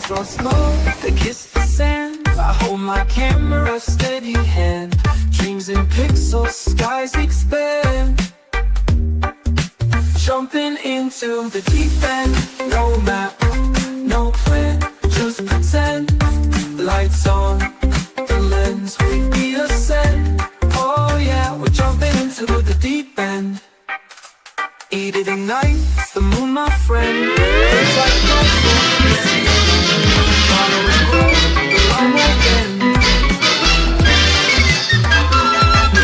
draw smoke, they kiss the sand. I hold my camera steady hand. Dreams in pixels, skies expand. Jumping into the deep end. No map, no plan, just pretend. Lights on, the lens, we ascend. Oh yeah, we're jumping into the deep end. Eat it ignites the moon, my friend. It's like puzzle pieces. Follow us grow, the line will bend.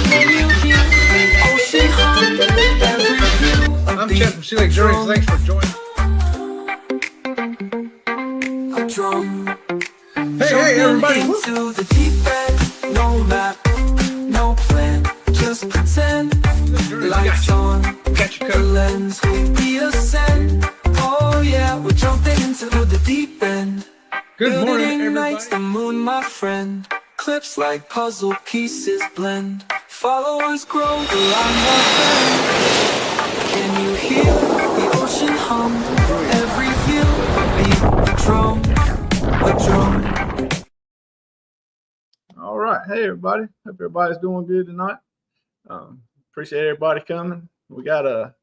Can you hear the ocean hum? Every view of I'm Chet from CNS Travel. Thanks for joining. a drum. Hey, everybody. Into the deep end. No map, no plan, just pretend. Lights on, Got your the coat. lens, we ascend. Oh yeah, we're jumping into the deep end. Good morning, Building ignites everybody. the moon, my friend. Clips like puzzle pieces blend. Followers grow, the line will bend. Can you hear the ocean hum? Every view beat a drum, a drum. All right. Hey, everybody. Hope everybody's doing good tonight. Appreciate everybody coming. We got a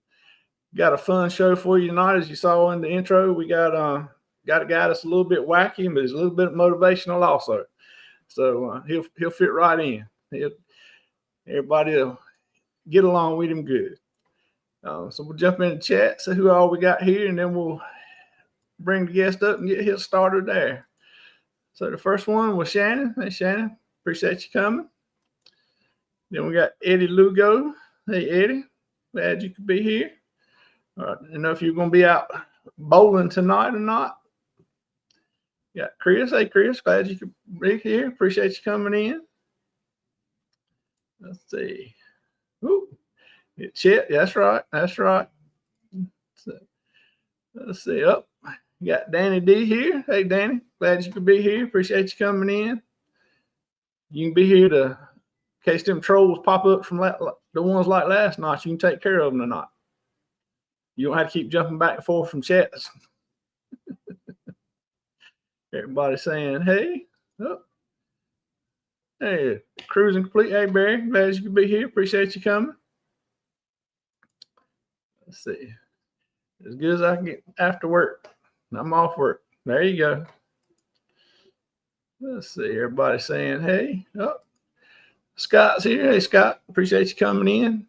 fun show for you tonight. As you saw in the intro, we got a guy that's a little bit wacky, but he's a little bit motivational also. So he'll fit right in. Everybody will get along with him good. So we'll jump into chat, see who all we got here, and then we'll bring the guest up and get his started there. So the first one was Shannon. Hey, Shannon. Appreciate you coming. Then we got Eddie Lugo. Hey, Eddie. Glad you could be here. All right. I don't know if you're going to be out bowling tonight or not. Got Chris. Hey, Chris. Glad you could be here. Appreciate you coming in. Let's see. Ooh. Chet. That's right. That's right. So, let's see. Up. You got Danny D here. Hey, Danny. Glad you could be here. Appreciate you coming in. You can be here to, in case them trolls pop up from the ones like last night, you can take care of them tonight. You don't have to keep jumping back and forth from chats. Everybody saying, hey. Oh. Hey, cruising complete. Hey, Barry. Glad you could be here. Appreciate you coming. Let's see. As good as I can get after work. I'm off work. There you go. Let's see. Everybody saying, hey. Oh, Scott's here. Hey, Scott. Appreciate you coming in.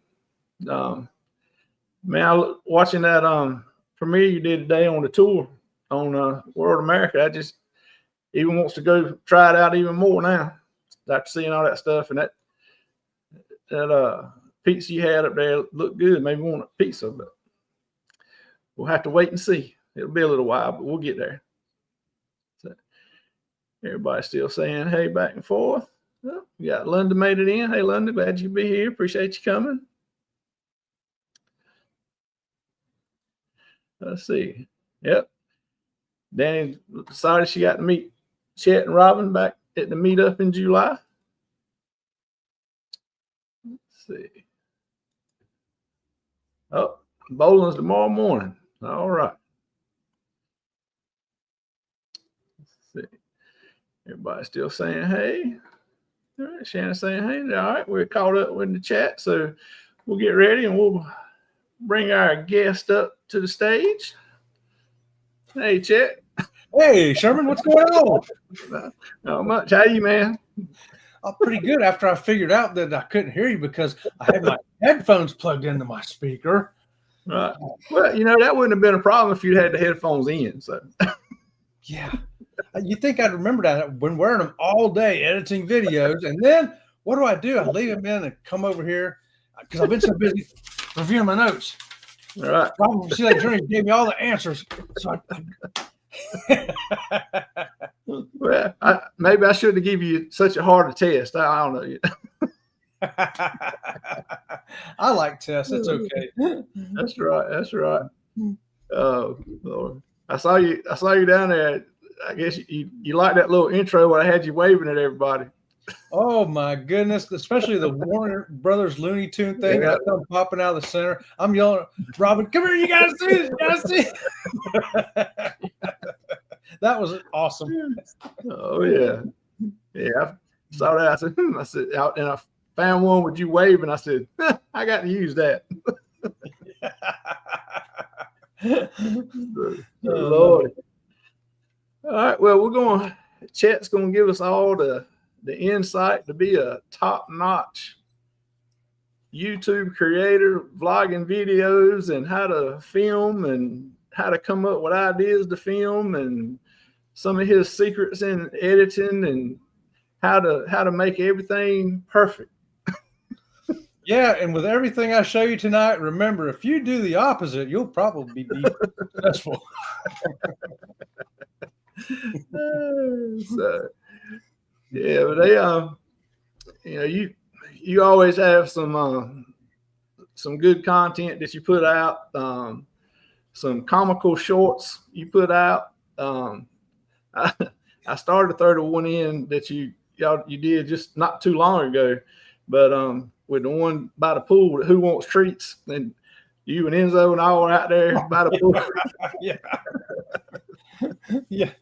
Man, watching that premiere you did today on the tour on World America, I just even wants to go try it out even more now. After seeing all that stuff, and that pizza you had up there looked good. Maybe want a pizza, but we'll have to wait and see. It'll be a little while, but we'll get there. So everybody's still saying, hey, back and forth. Oh, we got Linda made it in. Hey, Linda, glad you could be here. Appreciate you coming. Let's see. Yep. Danny decided she got to meet Chet and Robin back at the meetup in July. Let's see. Oh, bowling's tomorrow morning. All right. Let's see. Everybody's still saying, hey. All right, Shannon saying, hey. All right, we're caught up with the chat, so we'll get ready and we'll bring our guest up to the stage. Hey, Chet. Hey, Sherman, what's going on? Not much. How you, man? I'm pretty good after I figured out that I couldn't hear you because I had my headphones plugged into my speaker. Right. Well, you know, that wouldn't have been a problem if you'd had the headphones in. So, yeah. You think I'd remember that? I've been wearing them all day editing videos. And then what do? I leave them in and come over here because I've been so busy reviewing my notes. all right. Probably see that journey gave me all the answers. So Well, maybe I shouldn't have given you such a hard a test. I don't know. I like tests. It's okay. That's right. That's right. Oh, Lord. I saw you down there. I guess you like that little intro where I had you waving at everybody. Oh my goodness! Especially the Warner Brothers Looney Tune thing. Yeah. I come popping out of the center. I'm yelling, "Robin, come here! You gotta see this! You gotta see it." That was awesome. Oh yeah, yeah. I saw that. I said, I said, out, and I found one with you waving. I said, I got to use that. Lord. All right. Well, we're going. Chet's going to give us all the insight to be a top-notch YouTube creator, vlogging videos, and how to film and how to come up with ideas to film, and some of his secrets in editing, and how to make everything perfect. Yeah, and with everything I show you tonight, remember, if you do the opposite, you'll probably be successful. So, yeah, but they you know, you always have some good content that you put out, some comical shorts you put out. I started to throw the one in that you did just not too long ago, but with the one by the pool, Who Wants Treats, and you and Enzo and all were out there by the pool. Yeah. Yeah.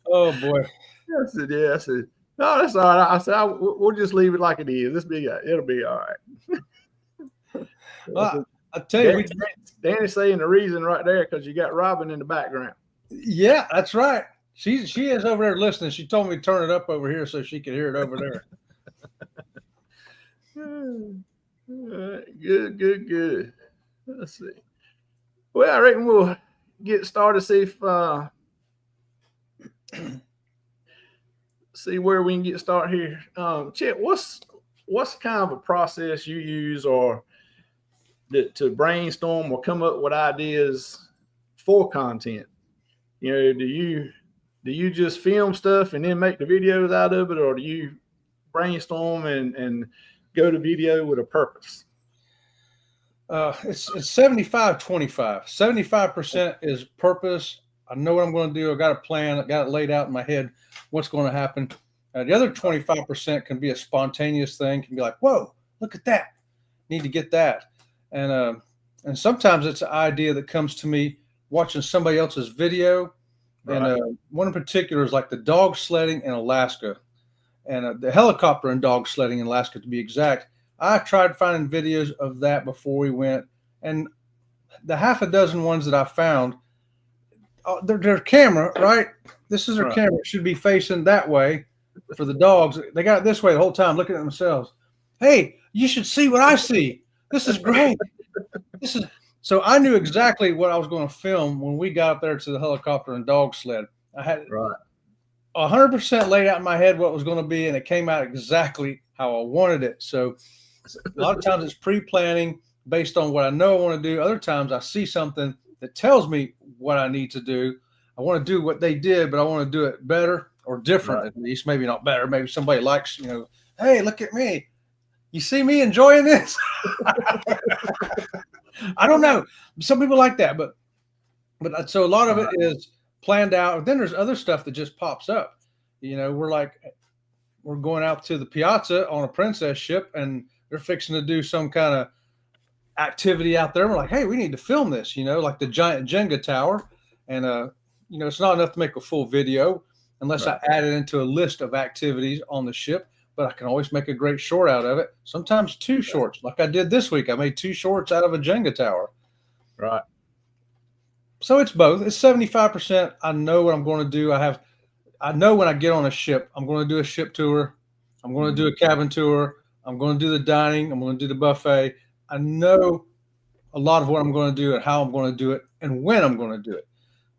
Oh boy. I said, yeah. I said, no, that's all right. I said, we'll just leave it like it is. It'll be all right. Well, I tell you, Danny's saying the reason right there because you got Robin in the background. Yeah, that's right. She is over there listening. She told me to turn it up over here so she could hear it over there. Good. Let's see. Well, I reckon we'll get started. See where we can get started here. Chet, what's kind of a process you use or to brainstorm or come up with ideas for content? You know, do you just film stuff and then make the videos out of it, or do you brainstorm and go to video with a purpose? It's 75-25. 75% is purpose. I know what I'm going to do. I got a plan. I got it laid out in my head what's going to happen. The other 25% can be a spontaneous thing. Can be like, whoa, look at that. Need to get that. And sometimes it's an idea that comes to me watching somebody else's video. Right. And one in particular is like the dog sledding in Alaska, and the helicopter and dog sledding in Alaska, to be exact. I tried finding videos of that before we went, and the half a dozen ones that I found, their camera, right? This is their camera. It should be facing that way for the dogs. They got it this way the whole time, looking at themselves. Hey, you should see what I see. This is great. So I knew exactly what I was going to film when we got up there to the helicopter and dog sled. I had 100% laid out in my head what it was going to be, and it came out exactly how I wanted it. So a lot of times it's pre-planning based on what I know I want to do. Other times I see something that tells me what I need to do. I want to do what they did, but I want to do it better or different, at least. Maybe not better. Maybe somebody likes, hey, look at me. You see me enjoying this? I don't know. Some people like that, but so a lot of it is planned out. Then there's other stuff that just pops up. We're going out to the piazza on a princess ship, and they're fixing to do some kind of activity out there. We're like, hey, we need to film this, like the giant Jenga tower. And, it's not enough to make a full video unless I add it into a list of activities on the ship. But I can always make a great short out of it. Sometimes 2 shorts, like I did this week. I made 2 shorts out of a Jenga tower. Right. So it's both. It's 75%. I know what I'm going to do. I know when I get on a ship, I'm going to do a ship tour. I'm going to do a cabin tour. I'm going to do the dining. I'm going to do the buffet. I know a lot of what I'm going to do and how I'm going to do it and when I'm going to do it.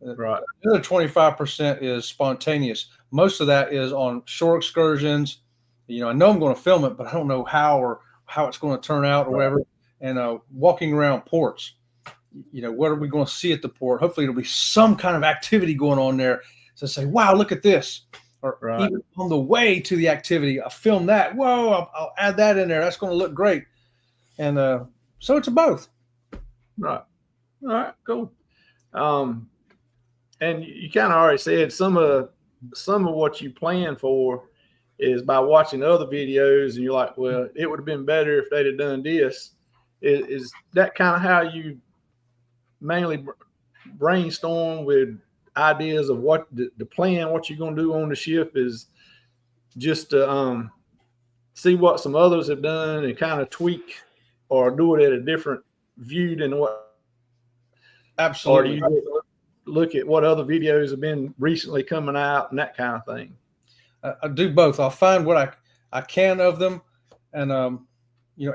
Right. The other 25% is spontaneous. Most of that is on shore excursions. I know I'm going to film it, but I don't know how it's going to turn out or whatever. And walking around ports, what are we going to see at the port? Hopefully it'll be some kind of activity going on there. So say, wow, look at this. Or even on the way to the activity, I'll film that. Whoa, I'll add that in there. That's going to look great. And so it's a both. Right. All right, cool. And you kind of already said some of what you plan for is by watching other videos, and you're like, well, it would have been better if they'd have done this. Is that kind of how you mainly brainstorm with ideas of what the plan, what you're going to do on the ship is just to see what some others have done and kind of tweak or do it at a different view than what. Absolutely. Or do you look at what other videos have been recently coming out and that kind of thing? I do both. I'll find what I can of them. And,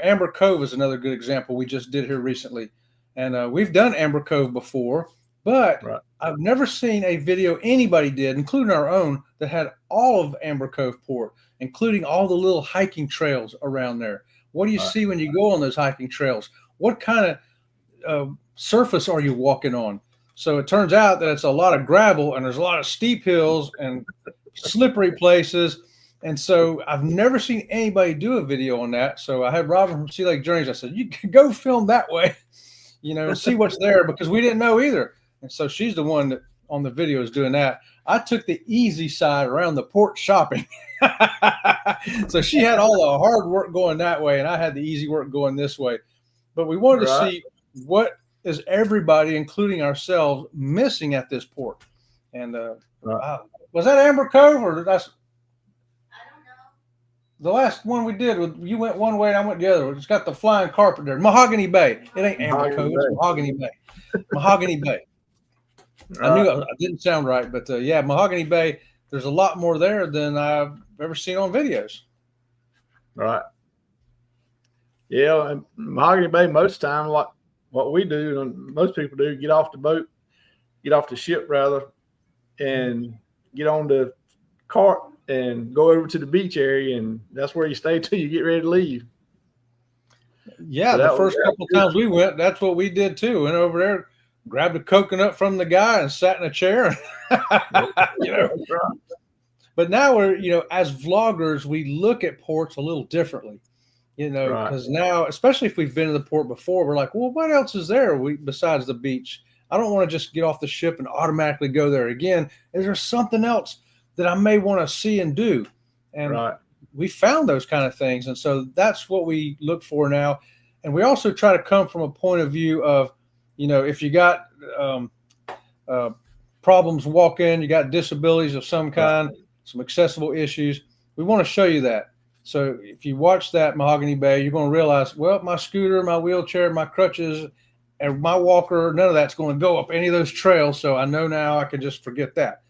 Amber Cove is another good example we just did here recently. And we've done Amber Cove before, but Right. I've never seen a video anybody did, including our own, that had all of Amber Cove Port, including all the little hiking trails around there. What do you see when you go on those hiking trails? What kind of surface are you walking on? So it turns out that it's a lot of gravel and there's a lot of steep hills and slippery places. And so I've never seen anybody do a video on that. So I had Robin from Sea Lake Journeys. I said, you can go film that way, and see what's there, because we didn't know either. And so she's the one that on the video is doing that. I took the easy side around the port shopping. So she had all the hard work going that way, and I had the easy work going this way. But we wanted to see what is everybody, including ourselves, missing at this port. And was that Amber Cove, or did I don't know. The last one we did, you went one way and I went the other. It's got the flying carpet there. Mahogany Bay. It ain't Amber Cove. It's Mahogany Bay. Mahogany Bay. I knew I didn't sound right, but yeah, Mahogany Bay. There's a lot more there than I've ever seen on videos. Right. Yeah, and Mahogany Bay, most of the time, like what we do, and most people do, get off the ship rather, and get on the cart and go over to the beach area, and that's where you stay till you get ready to leave. Yeah, so the first couple of times we went, that's what we did too. Went over there, grabbed a coconut from the guy and sat in a chair. But now we're, as vloggers, we look at ports a little differently, because now, especially if we've been to the port before, we're like, well, what else is there besides the beach? I don't want to just get off the ship and automatically go there again. Is there something else that I may want to see and do? And we found those kind of things. And so that's what we look for now. And we also try to come from a point of view of, if you got problems walking, you got disabilities of some kind, some accessible issues, we want to show you that. So if you watch that Mahogany Bay, you're going to realize, well, my scooter, my wheelchair, my crutches, and my walker, none of that's going to go up any of those trails. So I know now I can just forget that.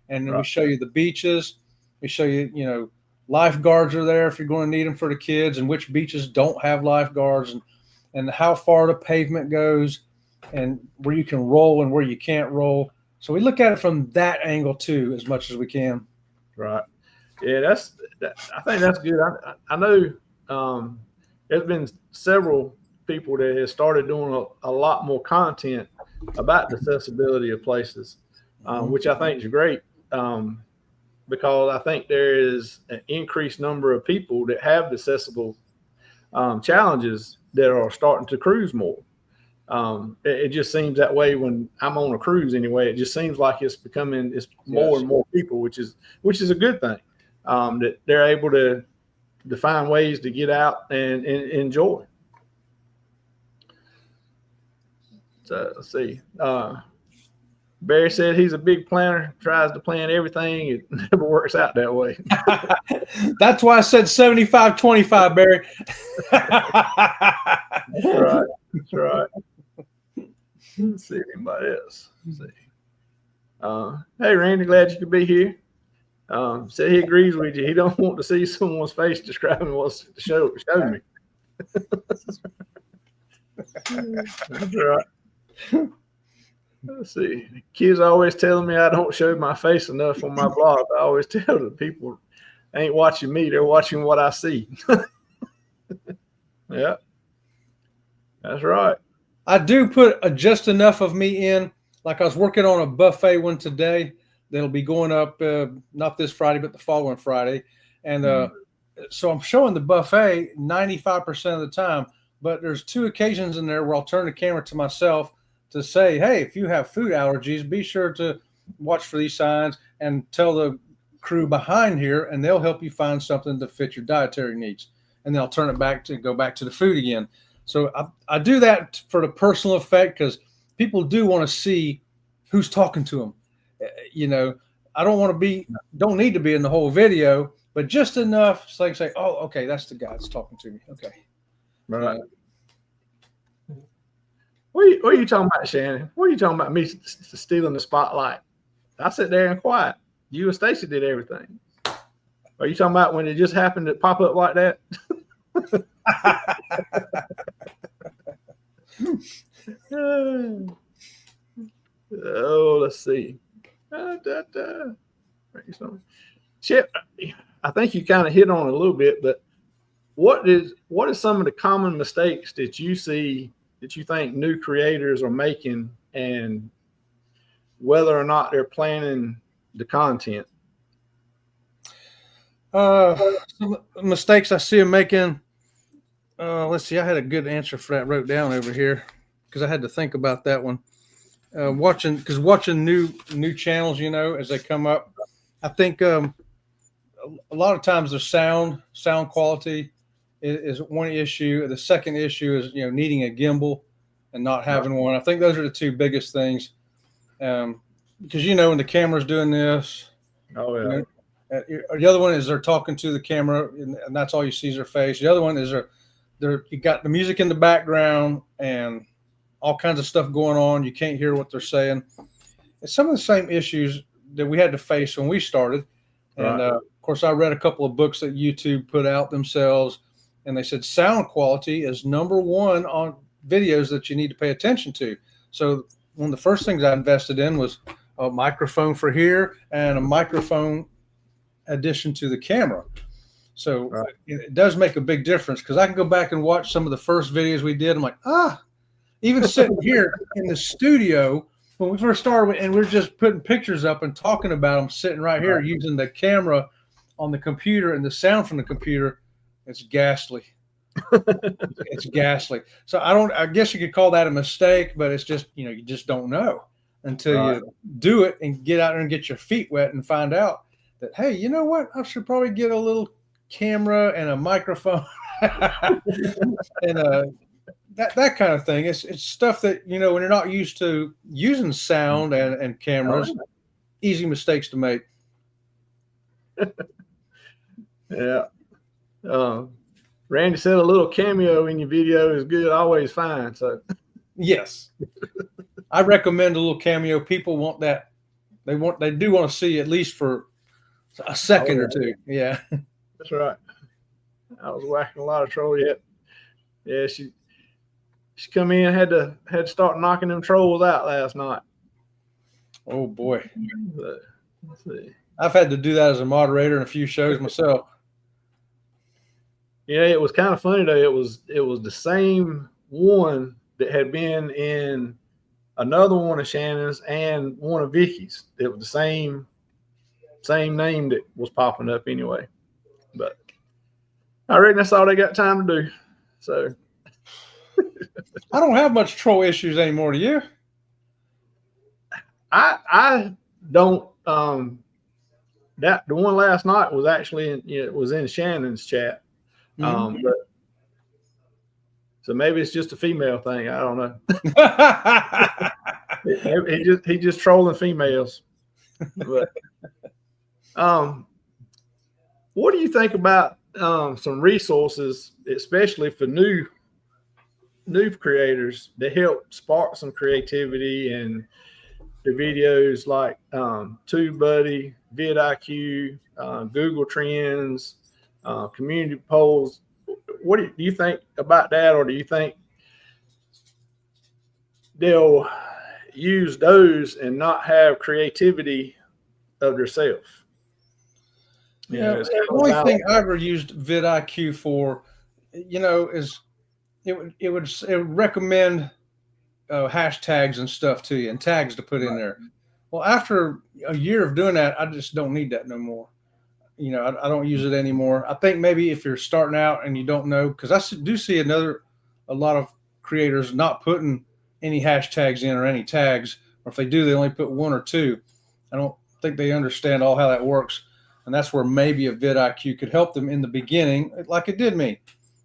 And then we show you the beaches. We show you, lifeguards are there if you're going to need them for the kids, and which beaches don't have lifeguards, and how far the pavement goes, and where you can roll and where you can't roll. So we look at it from that angle too, as much as we can. Right. Yeah, I think that's good. I know there's been several people that have started doing a lot more content about the accessibility of places, which I think is great, because I think there is an increased number of people that have accessible challenges that are starting to cruise more. It just seems that way when I'm on a cruise anyway. It just seems like it's more and more people, which is a good thing, that they're able to find ways to get out and enjoy. So let's see. Barry said he's a big planner, tries to plan everything. It never works out that way. That's why I said 75-25, Barry. That's right. That's right. Let's see anybody else. Let's see. Hey, Randy, glad you could be here. Said he agrees with you. He don't want to see someone's face describing what's to show me. That's right. Let's see. The kids always telling me I don't show my face enough on my blog. I always tell the people ain't watching me, they're watching what I see. Yeah. That's right. I do put just enough of me in. Like I was working on a buffet one today that'll be going up not this Friday, but the following Friday. And so I'm showing the buffet 95% of the time, but there's 2 occasions in there where I'll turn the camera to myself to say, hey, if you have food allergies, be sure to watch for these signs, and tell the crew behind here, and they'll help you find something to fit your dietary needs. And then I'll turn it back to go back to the food again. So I do that for the personal effect, because people do want to see who's talking to them. You know, I don't need to be in the whole video, but just enough so I can say, oh, okay, that's the guy that's talking to me. Okay. Right. What are you talking about, Shannon? What are you talking about me stealing the spotlight? I sit there and quiet. You and Stacy did everything. Are you talking about when it just happened to pop up like that? Oh, let's see. Chet, I think you kind of hit on it a little bit, but what is some of the common mistakes that you see that you think new creators are making, and whether or not they're planning the content? Some mistakes I see them making. Let's see. I had a good answer for that wrote down over here because I had to think about that one. Watching new channels, you know, as they come up, I think a lot of times the sound quality is one issue. The second issue is, you know, needing a gimbal and not having one. I think those are the two biggest things. Because, you know, when the camera's doing this, oh yeah. You know, the other one is they're talking to the camera and that's all you see is their face. The other one is you got the music in the background and all kinds of stuff going on. You can't hear what they're saying. It's some of the same issues that we had to face when we started. And of course, I read a couple of books that YouTube put out themselves, and they said sound quality is number one on videos that you need to pay attention to. So one of the first things I invested in was a microphone for here and a microphone addition to the camera. So it does make a big difference, because I can go back and watch some of the first videos we did. I'm like, even sitting here in the studio when we first started, and we're just putting pictures up and talking about them, sitting right here using the camera on the computer and the sound from the computer. It's ghastly. It's ghastly. So I guess you could call that a mistake, but it's just, you know, you just don't know until you do it and get out there and get your feet wet and find out that, hey, you know what? I should probably get a little camera and a microphone and that kind of thing. It's stuff that, you know, when you're not used to using sound and cameras, easy mistakes to make. Yeah. Randy said a little cameo in your video is good, always fine. So yes, I recommend a little cameo. People want that. They do want to see at least for a second or two. Yeah, that's right. I was whacking a lot of trolls yet. Yeah, she come in, had to start knocking them trolls out last night. Oh boy. Let's see. I've had to do that as a moderator in a few shows myself. Yeah, it was kind of funny though. It was the same one that had been in another one of Shannon's and one of Vicky's. It was the same name that was popping up anyway. But I reckon that's all they got time to do. So I don't have much troll issues anymore, do you? I don't. That the one last night was actually it was in Shannon's chat. But so maybe it's just a female thing. I don't know. he just trolling females. But what do you think about some resources, especially for new creators, that help spark some creativity and the videos, like TubeBuddy, vidIQ, Google Trends, community polls? What do you think about that, or do you think they'll use those and not have creativity of themselves? Yeah, the only thing I ever used vidIQ for, you know, is it would recommend hashtags and stuff to you and tags to put in there. Well, after a year of doing that, I just don't need that no more. You know, I don't use it anymore. I think maybe if you're starting out and you don't know, because I do see a lot of creators not putting any hashtags in or any tags, or if they do, they only put one or two. I don't think they understand how that works. And that's where maybe a vidIQ could help them in the beginning, like it did me.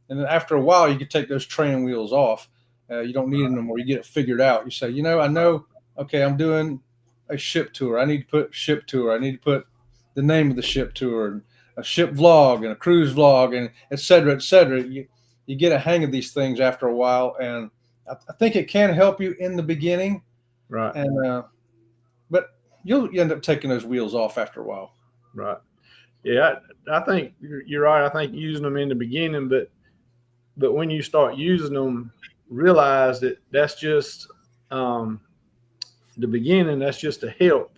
And then after a while, you could take those training wheels off. You don't need them anymore. You get it figured out. You say, you know, I know, okay, I'm doing a ship tour. I need to put ship tour. I need to put the name of the ship tour, and a ship vlog and a cruise vlog, and et cetera, et cetera. You get a hang of these things after a while, and I think it can help you in the beginning. Right. And but you end up taking those wheels off after a while. Right. Yeah, I think you're right. I think using them in the beginning, but when you start using them, realize that that's just the beginning. That's just a help,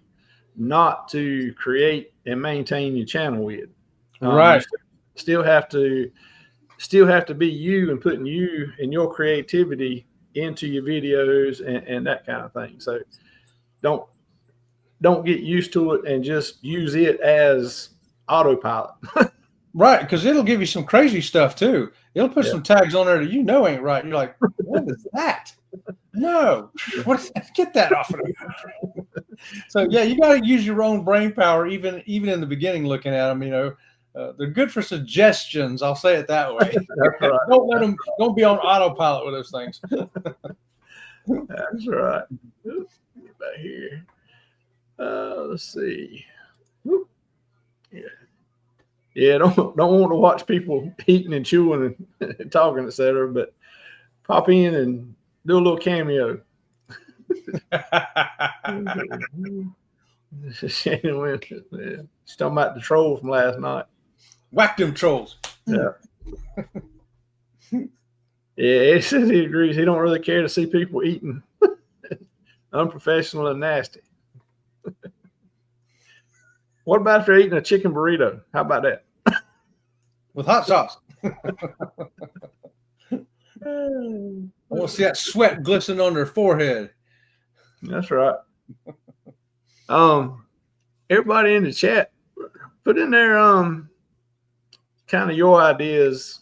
not to create and maintain your channel with. Right. You still have to be you and putting you and your creativity into your videos and that kind of thing. So don't get used to it and just use it as autopilot. Right, because it'll give you some crazy stuff too. It'll put some tags on there that ain't right. You're like, what is that? No, what is that? Get that off of me. So yeah, you got to use your own brain power, even in the beginning. Looking at them, they're good for suggestions. I'll say it that way. That's right. Don't be on autopilot with those things. That's right. Get back here. Let's see. Yeah, don't want to watch people eating and chewing and talking, etc. But pop in and do a little cameo. Shannon went. She's talking about the troll from last night. Whack them trolls. Yeah. Yeah, he says he agrees. He don't really care to see people eating unprofessional and nasty. What about if they're eating a chicken burrito? How about that? With hot sauce. I want to see that sweat glisten on their forehead. That's right. Everybody in the chat, put in there kind of your ideas.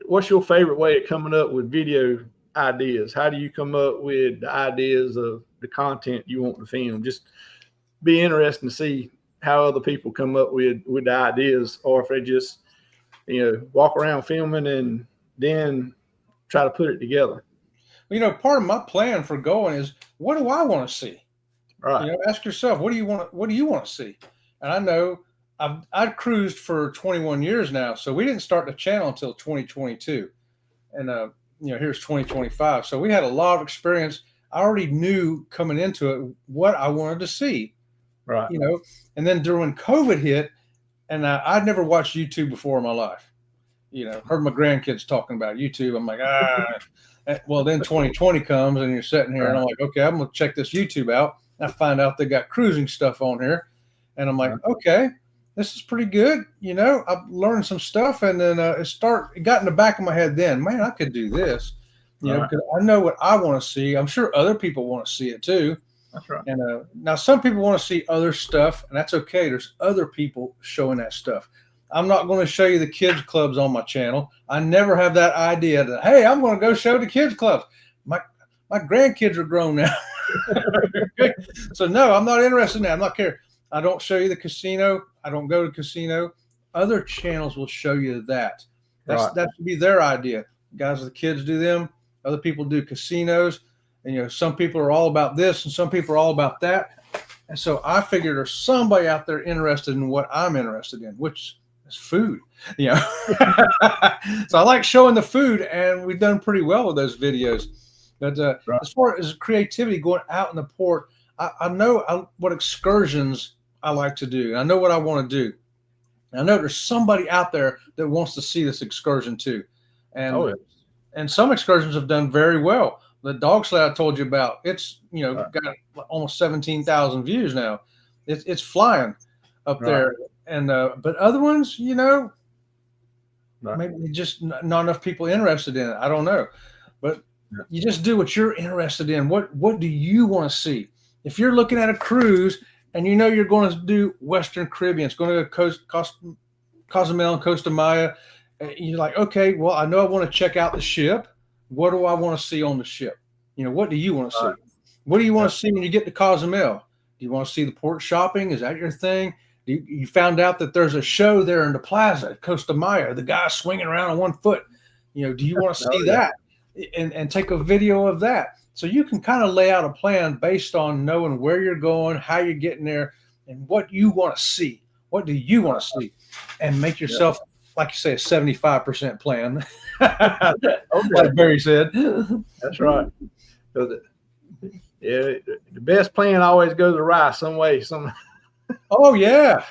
What's your favorite way of coming up with video ideas? How do you come up with the ideas of the content you want to film? Just be interesting to see how other people come up with the ideas, or if they just walk around filming and then try to put it together. Part of my plan for going is, what do I want to see? Right. Ask yourself, what do you want to see? And I know I've cruised for 21 years now, so we didn't start the channel until 2022, and here's 2025. So we had a lot of experience. I already knew coming into it what I wanted to see, right? And then during COVID hit, and I'd never watched YouTube before in my life. Heard my grandkids talking about YouTube. I'm like, well, then 2020 comes and you're sitting here and I'm like, okay, I'm going to check this YouTube out. I find out they got cruising stuff on here. And I'm like, okay, this is pretty good. I've learned some stuff. And then it got in the back of my head then, man, I could do this, because I know what I want to see. I'm sure other people want to see it too. That's right. And now some people want to see other stuff, and that's okay. There's other people showing that stuff. I'm not going to show you the kids clubs on my channel. I never have that idea that, hey, I'm going to go show the kids clubs. My grandkids are grown now. So no, I'm not interested in that. I'm not care. I don't show you the casino. I don't go to casino. Other channels will show you that. That should be their idea. Guys, the kids do them. Other people do casinos. And some people are all about this and some people are all about that. And so I figured there's somebody out there interested in what I'm interested in, which is food. So I like showing the food, and we've done pretty well with those videos. But as far as creativity, going out in the port, I know what excursions I like to do. I know what I want to do. And I know there's somebody out there that wants to see this excursion too. And and some excursions have done very well. The dog sled I told you about, it's got almost 17,000 views now. It's flying up there. And but other ones, maybe just not enough people interested in it. I don't know. But you just do what you're interested in. What do you want to see? If you're looking at a cruise and you're going to do Western Caribbean, it's going to go Cozumel and Costa Maya, you're like, okay, well, I know I want to check out the ship. What do I want to see on the ship? What do you want to see? What do you want to see when you get to Cozumel? Do you want to see the port shopping? Is that your thing? You found out that there's a show there in the plaza at Costa Maya, the guy swinging around on one foot. You know, do you want to see yeah. that? And take a video of that. So you can kind of lay out a plan based on knowing where you're going, how you're getting there, and what you want to see. What do you want to see? And make yourself, like you say, a 75% plan. Like Barry said. That's right. Yeah, the best plan always goes awry some way. Oh, yeah.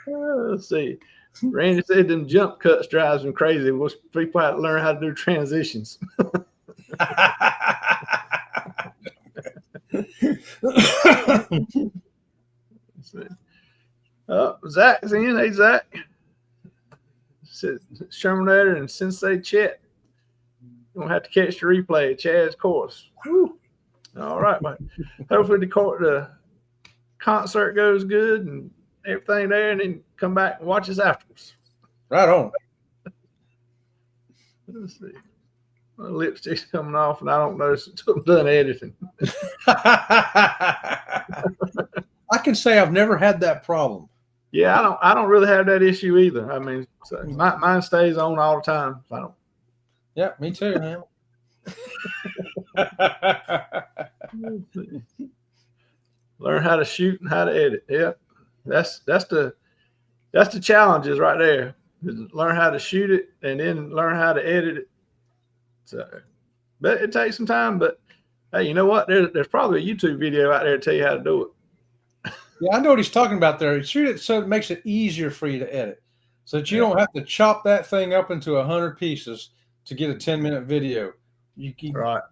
Let's see. Randy said them jump cuts drives him crazy. People have to learn how to do transitions. Zach's in. Hey, Zach. Shermanator and Sensei Chet. You don't have to catch the replay. Chad's course. Woo. All right, but hopefully the concert goes good and everything there, and then come back and watch us afterwards. Right on. Let's see. My lipstick's coming off, and I don't notice until I'm done editing. I can say I've never had that problem. Yeah, I don't really have that issue either. I mean, so mine stays on all the time. I don't. Yeah, me too, man. Learn how to shoot and how to edit. Yeah, that's the challenges right there. Learn how to shoot it and then learn how to edit it. So, but it takes some time. But hey, you know what? There's probably a YouTube video out there to tell you how to do it. Yeah, I know what he's talking about there. Shoot it so it makes it easier for you to edit, so that you don't have to chop that thing up into 100 pieces to get a 10-minute video. Right.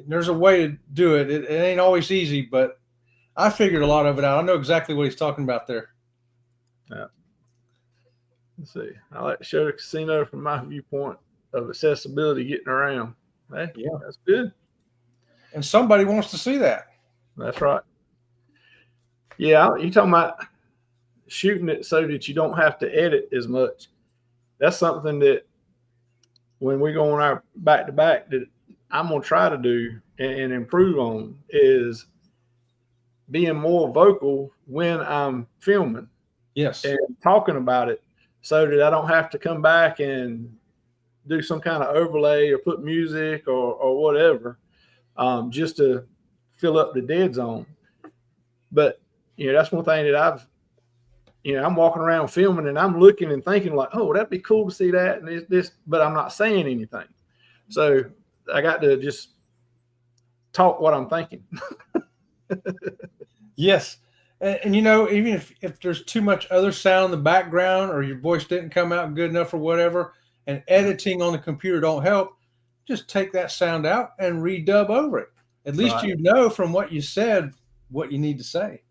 There's a way to do it. It ain't always easy, but I figured a lot of it out. I know exactly what he's talking about there. Yeah. Let's see. I like to show the casino from my viewpoint of accessibility, getting around. Hey, yeah, that's good. And somebody wants to see that. That's right. Yeah, you're talking about shooting it so that you don't have to edit as much. That's something that when we go on our back-to-back that I'm going to try to do and improve on is being more vocal when I'm filming. Yes. And talking about it so that I don't have to come back and do some kind of overlay or put music or whatever just to fill up the dead zone. But, that's one thing that I'm walking around filming and I'm looking and thinking like, oh, that'd be cool to see that. And this, but I'm not saying anything. So I got to just talk what I'm thinking. Yes. And even if there's too much other sound in the background or your voice didn't come out good enough or whatever, and editing on the computer don't help, just take that sound out and redub over it. At least you know from what you said what you need to say.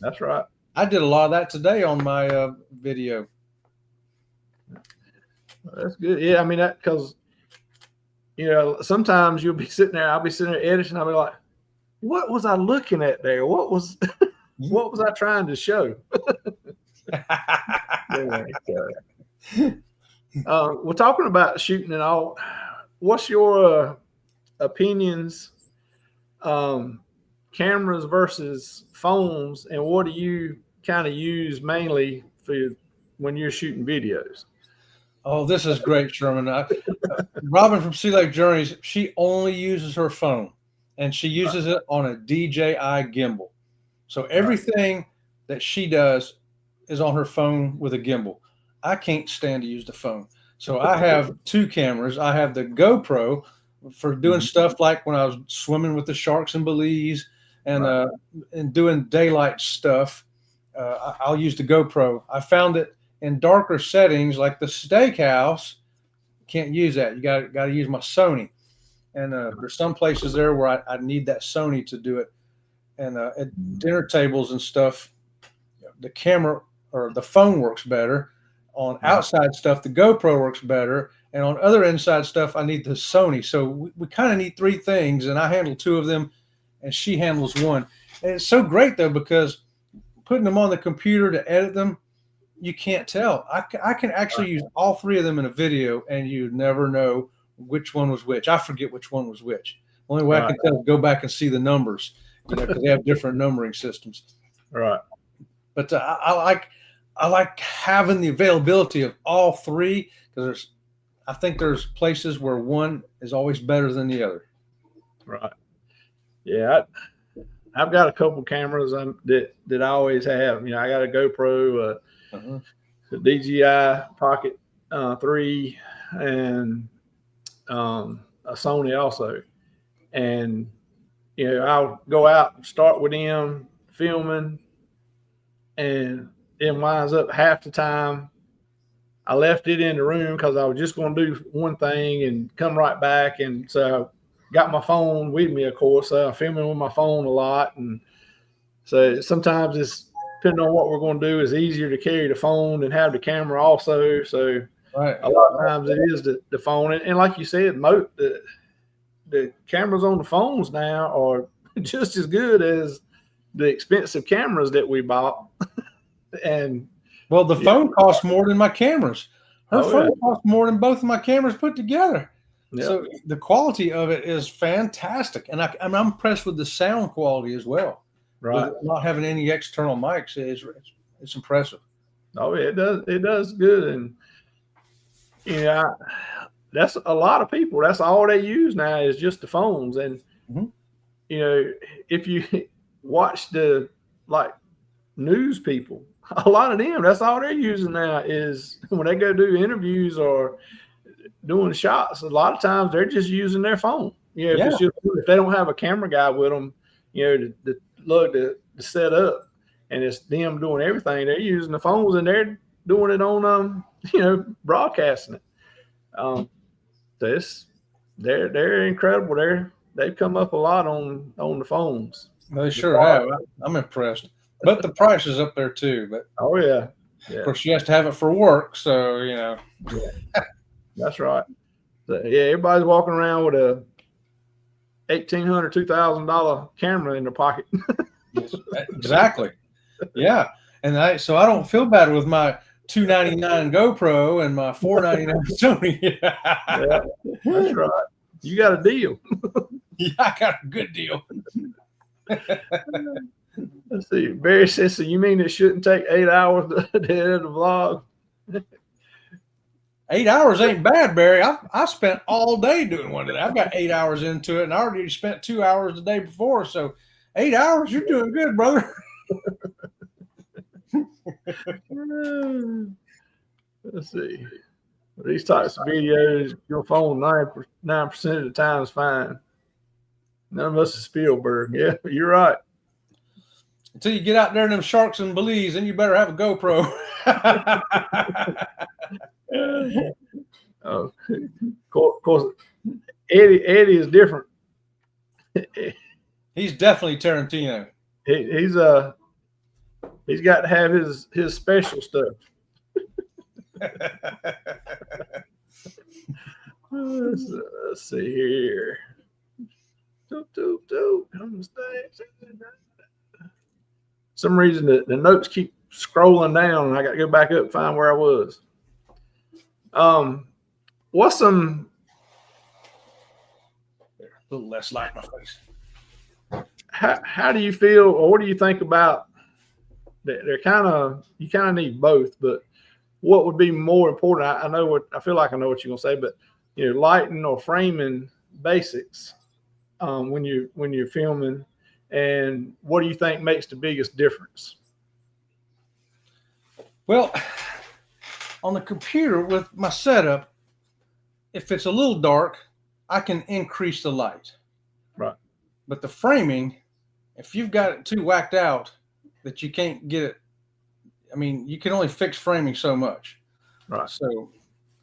That's right. I did a lot of that today on my video. That's good. Yeah, I mean, that because, sometimes you'll be sitting there, I'll be sitting there editing, I'll be like, what was I looking at there? What was I trying to show? We're talking about shooting and all. What's your opinions, cameras versus phones, and what do you kind of use mainly for when you're shooting videos? Oh, this is great, Sherman. Robin from Sea Lake Journeys, she only uses her phone, and she uses it on a DJI gimbal. So everything that she does is on her phone with a gimbal. I can't stand to use the phone. So I have two cameras. I have the GoPro for doing stuff like when I was swimming with the sharks in Belize and doing daylight stuff. I'll use the GoPro. I found that in darker settings like the steakhouse, can't use that. You got to use my Sony. And there's some places there where I need that Sony to do it. And at dinner tables and stuff, the camera or the phone works better. On outside stuff, the GoPro works better. And on other inside stuff, I need the Sony. So we kind of need three things, and I handle two of them, and she handles one. And it's so great, though, because putting them on the computer to edit them, you can't tell. I can actually use all three of them in a video, and you never know which one was which. I forget which one was which. Only way I can tell is go back and see the numbers, because they have different numbering systems. Right. But I I like having the availability of all three, because I think there's places where one is always better than the other. Right. Yeah. I've got a couple cameras that I always have. I got a GoPro, the DJI Pocket 3, and a Sony also. And I'll go out and start with them filming, and it winds up half the time I left it in the room because I was just going to do one thing and come right back. And so I got my phone with me, of course. So I'm filming with my phone a lot. And so sometimes it's, depending on what we're going to do, it's easier to carry the phone and have the camera also. So Right. a lot of times it is the phone. And like you said, the cameras on the phones now are just as good as the expensive cameras that we bought. And well, the phone costs more than my cameras. Her phone yeah. costs more than both of my cameras put together. Yep. So the quality of it is fantastic, and I'm impressed with the sound quality as well. Right. With not having any external mics, it's impressive. Oh, yeah, it does good. And that's a lot of people. That's all they use now is just the phones. And if you watch the news people, a lot of them, that's all they're using now is when they go do interviews or doing shots. A lot of times they're just using their phone. If they don't have a camera guy with them, to set up, and it's them doing everything, they're using the phones and they're doing it on broadcasting it. They're incredible. They've come up a lot on the phones. They sure have. I'm impressed. But the price is up there too. But oh yeah. Of course, she has to have it for work, so Yeah. That's right. So, everybody's walking around with a $1,800, $2,000 camera in their pocket. Exactly. Yeah, and so I don't feel bad with my $299 GoPro and my $499 Sony. Yeah, that's right. You got a deal. Yeah, I got a good deal. Let's see. Barry says, so you mean it shouldn't take 8 hours to edit a vlog? 8 hours ain't bad, Barry. I spent all day doing one of that. I've got 8 hours into it, and I already spent 2 hours the day before. So 8 hours, you're doing good, brother. Let's see. These types of videos, your phone 9% of the time is fine. None of us is Spielberg. Yeah, you're right. Until you get out there in them sharks and Belize, then you better have a GoPro. Of course, Eddie is different. He's definitely Tarantino. He's got to have his special stuff. Let's see here. Some reason the notes keep scrolling down, and I got to go back up and find where I was. What's some? A little less light in my face. How do you feel, or what do you think about? You kind of need both, but what would be more important? I feel like I know what you're gonna say, but lighting or framing basics when you're filming, and what do you think makes the biggest difference? Well, on the computer with my setup, if it's a little dark, I can increase the light. Right. But the framing, if you've got it too whacked out that you can't get it, I mean, you can only fix framing so much. Right. So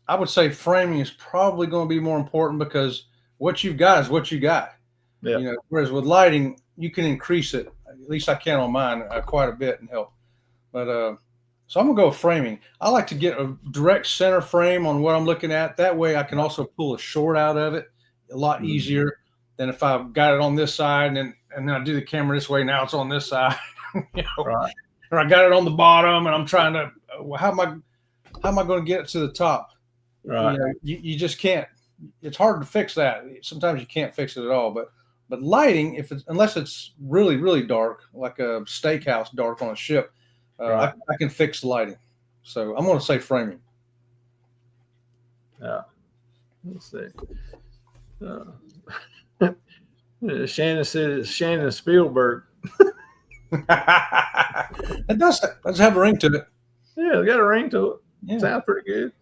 I would say framing is probably going to be more important, because what you've got is what you got. Yeah. Whereas with lighting, you can increase it. At least I can on mine quite a bit and help. But so I'm going to go with framing. I like to get a direct center frame on what I'm looking at. That way I can also pull a short out of it a lot easier than if I've got it on this side and then I do the camera this way. Now it's on this side. Right. Or I got it on the bottom and I'm trying to, how am I going to get it to the top? Right. You just can't. It's hard to fix that. Sometimes you can't fix it at all. But lighting, unless it's really, really dark, like a steakhouse dark on a ship, Right. I can fix lighting. So I'm going to say framing. Yeah. Let's see. Shannon says Shannon Spielberg. It does have a ring to it. Yeah, it's got a ring to it. Yeah. Sounds pretty good.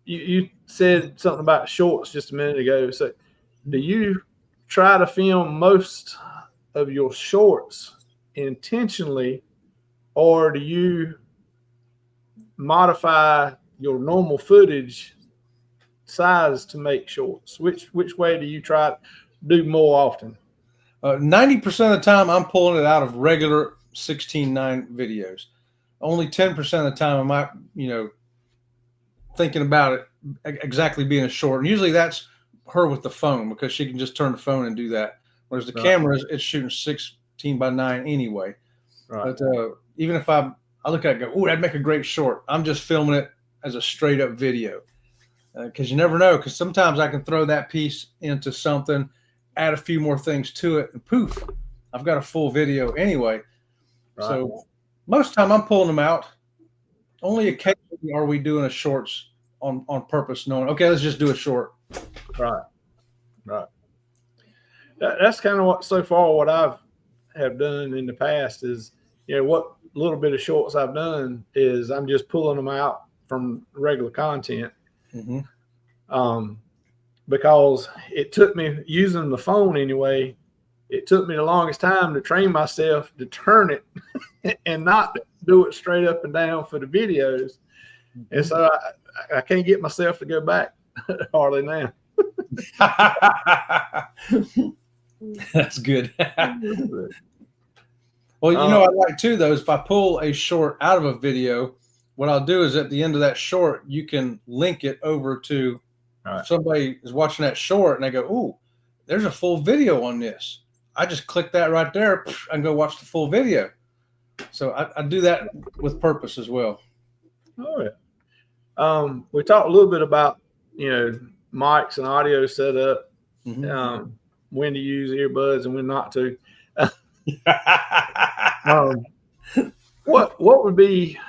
You said something about shorts just a minute ago. So, do you try to film most of your shorts intentionally, or do you modify your normal footage size to make shorts? Which way do you try to do more often? 90% of the time, I'm pulling it out of regular 16:9 videos. Only 10% of the time, I might, thinking about it exactly being a short. And usually that's her with the phone, because she can just turn the phone and do that. Whereas the camera, it's shooting 16:9 anyway. Right. But even if I look at it and go, oh, that'd make a great short, I'm just filming it as a straight up video. Because you never know, because sometimes I can throw that piece into something, add a few more things to it, and poof, I've got a full video anyway. Right. So most of the time I'm pulling them out. Only occasionally are we doing a shorts on purpose, knowing, okay, let's just do a short. Right. That's kind of what I have done in the past is, what little bit of shorts I've done is I'm just pulling them out from regular content. Mm-hmm. Because it took me, using the phone anyway, it took me the longest time to train myself to turn it and not do it straight up and down for the videos. And so I can't get myself to go back hardly now. That's good. Well, I like too, though, is if I pull a short out of a video, what I'll do is at the end of that short, you can link it over to somebody is watching that short and they go, ooh, there's a full video on this. I just click that right there and go watch the full video. So I do that with purpose as well. Oh, yeah. We talked a little bit about, mics and audio setup, Mm-hmm. When to use earbuds and when not to. What would be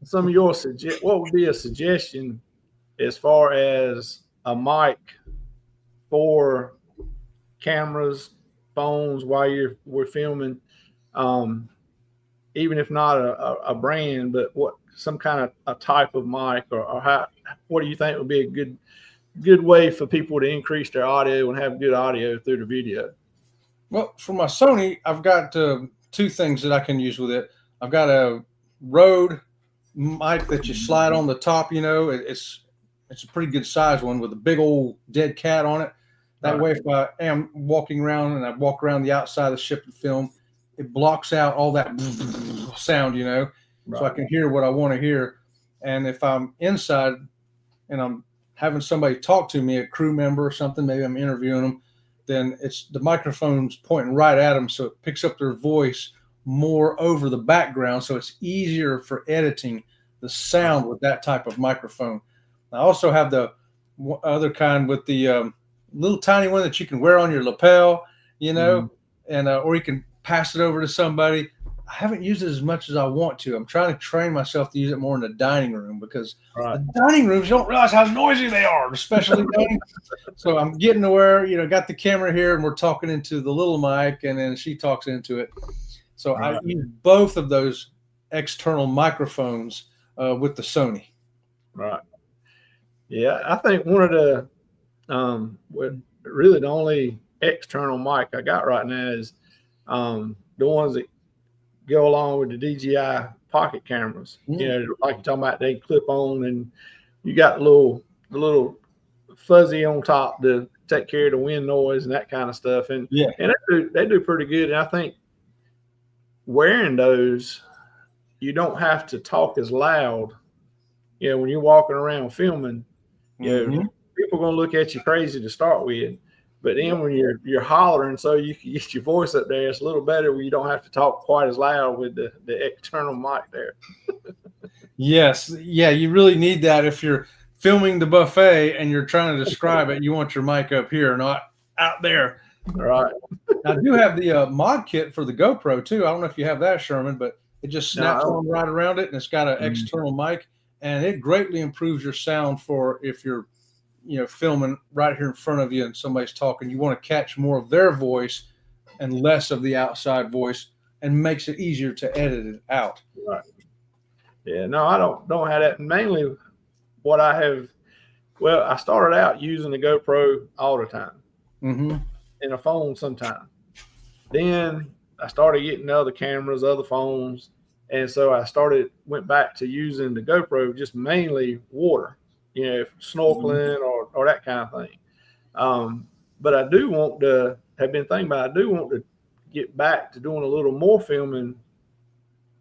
some of your what would be a suggestion as far as a mic for cameras, phones while we're filming, even if not a brand, but some kind of a type of mic, or what do you think would be a good way for people to increase their audio and have good audio through the video? Well, for my Sony, I've got two things that I can use with it. I've got a Rode mic that you slide on the top. It's a pretty good size one with a big old dead cat on it. That way, if I am walking around and I walk around the outside of the ship and film, it blocks out all that sound, so I can hear what I want to hear. And if I'm inside and I'm having somebody talk to me, a crew member or something, maybe I'm interviewing them, then it's the microphone's pointing right at them, so it picks up their voice more over the background, so it's easier for editing the sound with that type of microphone. I also have the other kind with the little tiny one that you can wear on your lapel, and or you can pass it over to somebody. I haven't used it as much as I want to. I'm trying to train myself to use it more in the dining room, because the dining rooms, you don't realize how noisy they are, especially dining. So I'm getting to where, got the camera here and we're talking into the little mic and then she talks into it. So I use both of those external microphones with the Sony. Right. Yeah, I think one of the really the only external mic I got right now is the ones that go along with the DJI pocket cameras. Like you're talking about, they clip on and you got the little fuzzy on top to take care of the wind noise and that kind of stuff. And they do pretty good. And I think wearing those, you don't have to talk as loud. When you're walking around filming, people are going to look at you crazy to start with. But then when you're hollering, so you can get your voice up there, it's a little better when you don't have to talk quite as loud with the external mic there. Yes. Yeah, you really need that. If you're filming the buffet and you're trying to describe it, you want your mic up here, not out there. Right. I do have the mod kit for the GoPro too. I don't know if you have that, Sherman, but it just snaps on right around it, and it's got an external mic, and it greatly improves your sound for if you're, filming right here in front of you and somebody's talking. You want to catch more of their voice and less of the outside voice, and makes it easier to edit it out. Right. Yeah. No, I don't have that. Mainly, what I have. Well, I started out using the GoPro all the time, and a phone sometimes. Then I started getting other cameras, other phones, and so I went back to using the GoPro just mainly water, snorkeling or that kind of thing. But I do want to have been thinking about. I do want to get back to doing a little more filming,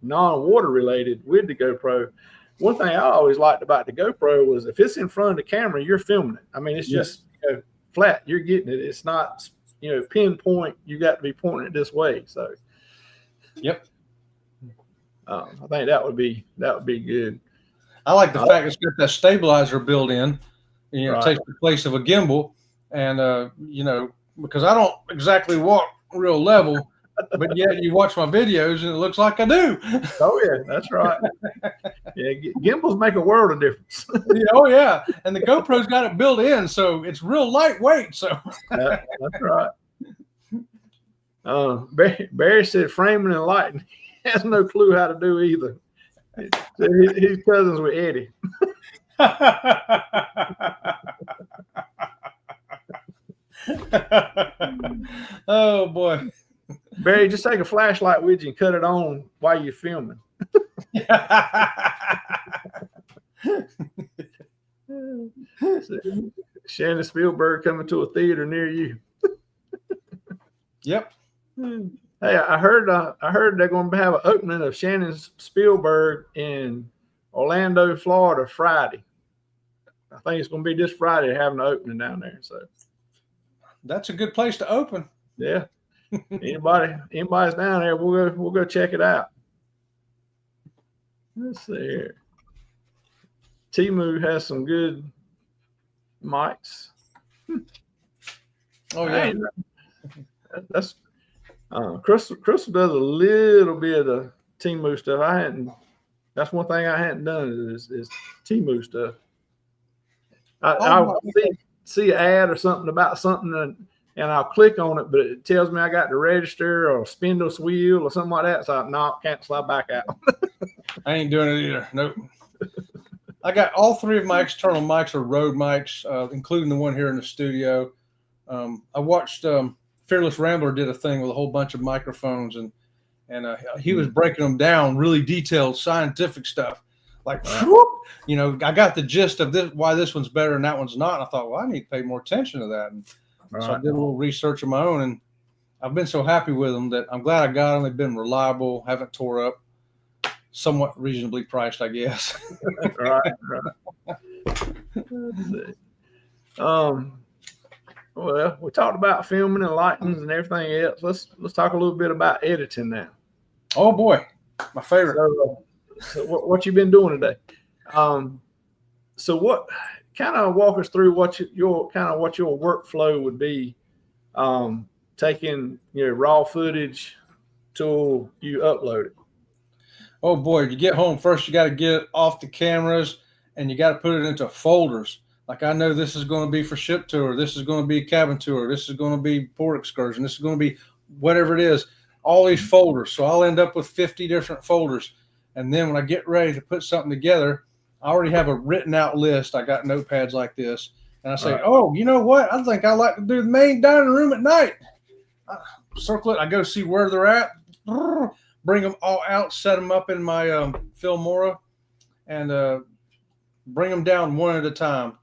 non-water related with the GoPro. One thing I always liked about the GoPro was if it's in front of the camera, you're filming it. I mean, it's just flat. You're getting it. It's not, pinpoint. You got to be pointing it this way. So, yep. I think that would be good. I like the fact it's got that stabilizer built in. It takes the place of a gimbal, and because I don't exactly walk real level. But yet you watch my videos and it looks like I do. Oh yeah, that's right. Yeah, gimbals make a world of difference. Oh yeah, and the GoPro's got it built in, so it's real lightweight. So that's right. Barry said framing and lighting. He has no clue how to do either. He's cousins with Eddie. Oh boy. Barry, just take a flashlight with you and cut it on while you're filming. Shannon Spielberg coming to a theater near you. Yep. Hey, I heard they're going to have an opening of Shannon Spielberg in Orlando, Florida, Friday. I think it's going to be this Friday having an opening down there. So that's a good place to open. Yeah. Anybody's down there, we'll go check it out. Let's see here. Temu has some good mics. Oh yeah. That's Crystal does a little bit of Temu stuff. That's one thing I hadn't done is Temu stuff. I'll see an ad or something about something and I'll click on it, but it tells me I got to register or spindle wheel or something like that. So no, can't slide back out. I ain't doing it either. Nope. I got all three of my external mics are Rode mics, including the one here in the studio. I watched Fearless Rambler did a thing with a whole bunch of microphones, and he was breaking them down, really detailed scientific stuff. Like, whoop, I got the gist of this, why this one's better and that one's not. And I thought, well, I need to pay more attention to that. And so I did a little research of my own, and I've been so happy with them that I'm glad I got them. They've been reliable, haven't tore up, somewhat reasonably priced, I guess. Right. Let's see. Well, we talked about filming and lightings and everything else. Let's talk a little bit about editing now. Oh boy, my favorite. So what you been doing today? So what kind of walk us through what your workflow would be, taking raw footage till you upload it. Oh boy, you get home first, you got to get it off the cameras and you got to put it into folders. Like I know this is going to be for ship tour. This is going to be cabin tour. This is going to be port excursion. This is going to be whatever it is, all these folders. So I'll end up with 50 different folders. And then when I get ready to put something together, I already have a written out list. I got notepads like this. And I say, oh, you know what? I think I like to do the main dining room at night. I circle it. I go see where they're at. Bring them all out, set them up in my Filmora, and bring them down one at a time.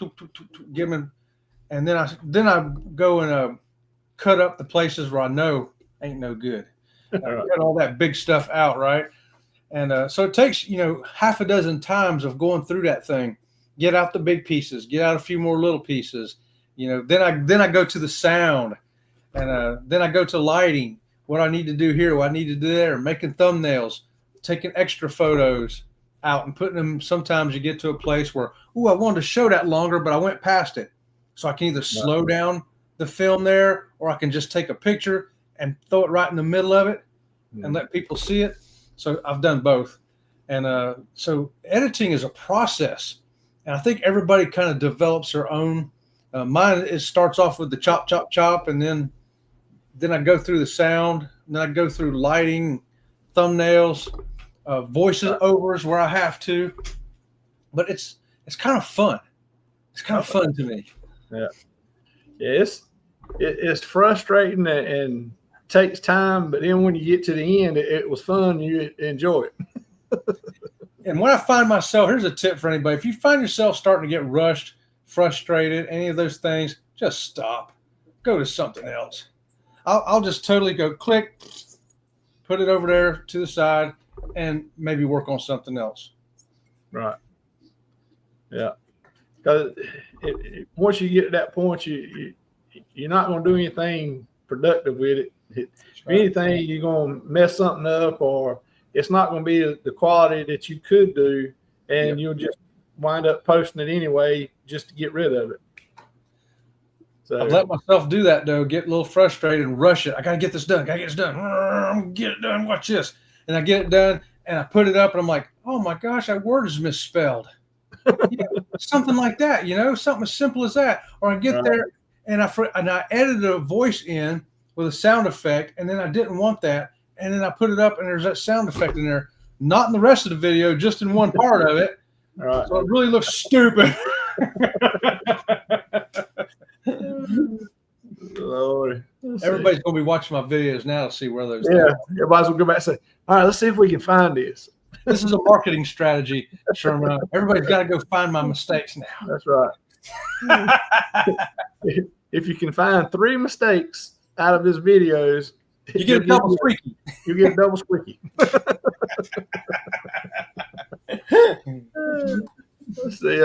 Give them, and then I go and cut up the places where I know ain't no good. Cut all that big stuff out, right? And so it takes half a dozen times of going through that thing. Get out the big pieces. Get out a few more little pieces. Then I go to the sound, and then I go to lighting. What I need to do here, what I need to do there, making thumbnails, taking extra photos out and putting them. Sometimes you get to a place where, I wanted to show that longer, but I went past it. So I can either slow down the film there, or I can just take a picture and throw it right in the middle of it and let people see it. So I've done both. And so editing is a process. And I think everybody kind of develops their own. Mine starts off with the chop, chop, chop, and then I go through the sound, and then I go through lighting, thumbnails, voices overs where I have to. But it's kind of fun. It's kind of fun to me. Yeah. It's frustrating and takes time, but then when you get to the end, it was fun. You enjoy it. And when I find myself, here's a tip for anybody: if you find yourself starting to get rushed, frustrated, any of those things, just stop. Go to something else. I'll just totally go click, put it over there to the side, and maybe work on something else. Right. Yeah. Because once you get to that point, you're not going to do anything productive with it. If anything, you're going to mess something up, or it's not going to be the quality that you could do, and you'll just wind up posting it anyway just to get rid of it. So I've let myself do that, though, get a little frustrated and rush it. I got to get this done. I'm going to get it done. Watch this. And I get it done, and I put it up, and I'm like, oh, my gosh, that word is misspelled. Something like that, something as simple as that. Or I get there, and I edited a voice in with a sound effect, and then I didn't want that. And then I put it up, and there's that sound effect in there. Not in the rest of the video, just in one part of it. All right. So it really looks stupid. Lord. Everybody's going to be watching my videos now to see where those everybody's going to go back and say, all right, let's see if we can find this. This is a marketing strategy, Sherman. Everybody's got to go find my mistakes now. That's right. If you can find 3 mistakes out of his videos, you get a double squeaky. You get a double squeaky. Let's see.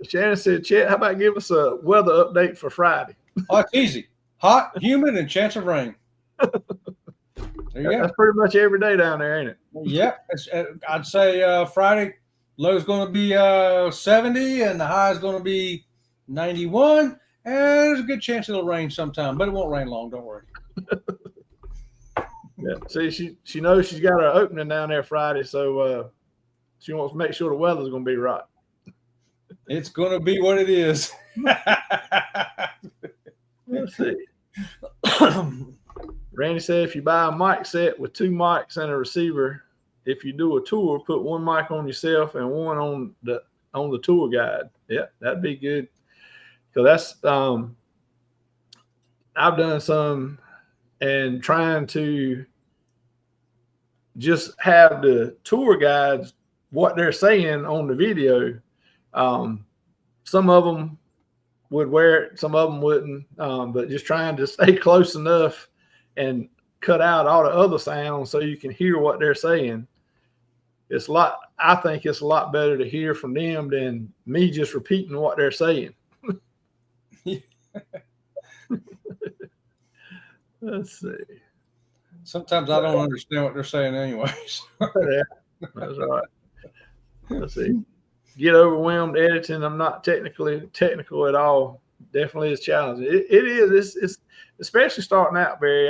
Shannon said, Chet, how about give us a weather update for Friday? Oh, it's easy. Hot, humid, and chance of rain. There you go. That's pretty much every day down there, ain't it? Yeah. I'd say Friday, low's going to be 70, and the high is going to be 91. And there's a good chance it'll rain sometime, but it won't rain long. Don't worry. Yeah. See, she knows she's got her opening down there Friday, so she wants to make sure the weather's going to be right. It's going to be what it is. Let's see. Randy said, if you buy a mic set with 2 mics and a receiver, if you do a tour, put 1 mic on yourself and 1 on the tour guide. Yeah, that'd be good. So that's I've done some, and trying to just have the tour guides what they're saying on the video. Some of them would wear it, some of them wouldn't, but just trying to stay close enough and cut out all the other sounds so you can hear what they're saying. I think it's a lot better to hear from them than me just repeating what they're saying. Let's see. Sometimes I don't understand what they're saying anyways. Yeah, that's right. Let's see. Get overwhelmed editing. I'm not technical at all. Definitely is challenging. It is. It's especially starting out, Barry.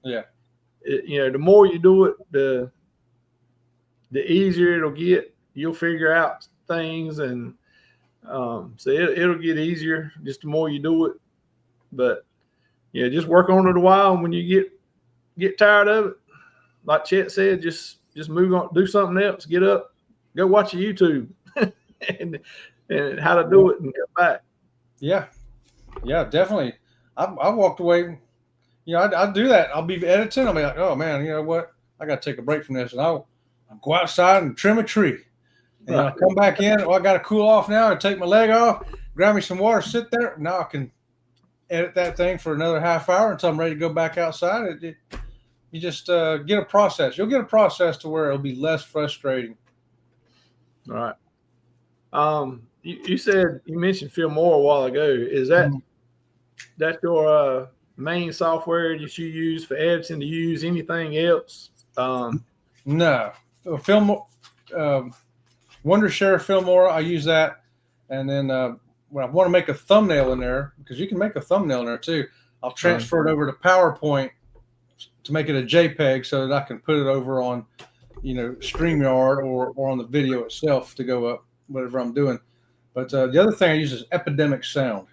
The more you do it, the easier it'll get. You'll figure out things, and so it'll get easier just the more you do it. But just work on it a while. And when you get tired of it, like Chet said, just move on, do something else. Get up, go watch a YouTube and how to do it, and come back. Yeah, definitely. I walked away. I do that. I'll be editing. I'll be like, oh man, you know what? I got to take a break from this, and I'll go outside and trim a tree. And I'll come back in. Oh, I got to cool off now. I take my leg off, grab me some water, sit there. Now I can edit that thing for another half hour until I'm ready to go back outside. You just get a process. You'll get a process to where it'll be less frustrating. All right. You mentioned Filmora a while ago. Is that's your main software that you use for editing? Do you use anything else? No. Wondershare Filmora, I use that. And then when I want to make a thumbnail in there, because you can make a thumbnail in there too, I'll transfer it over to PowerPoint to make it a JPEG so that I can put it over on, StreamYard or on the video itself to go up, whatever I'm doing. But the other thing I use is Epidemic Sound.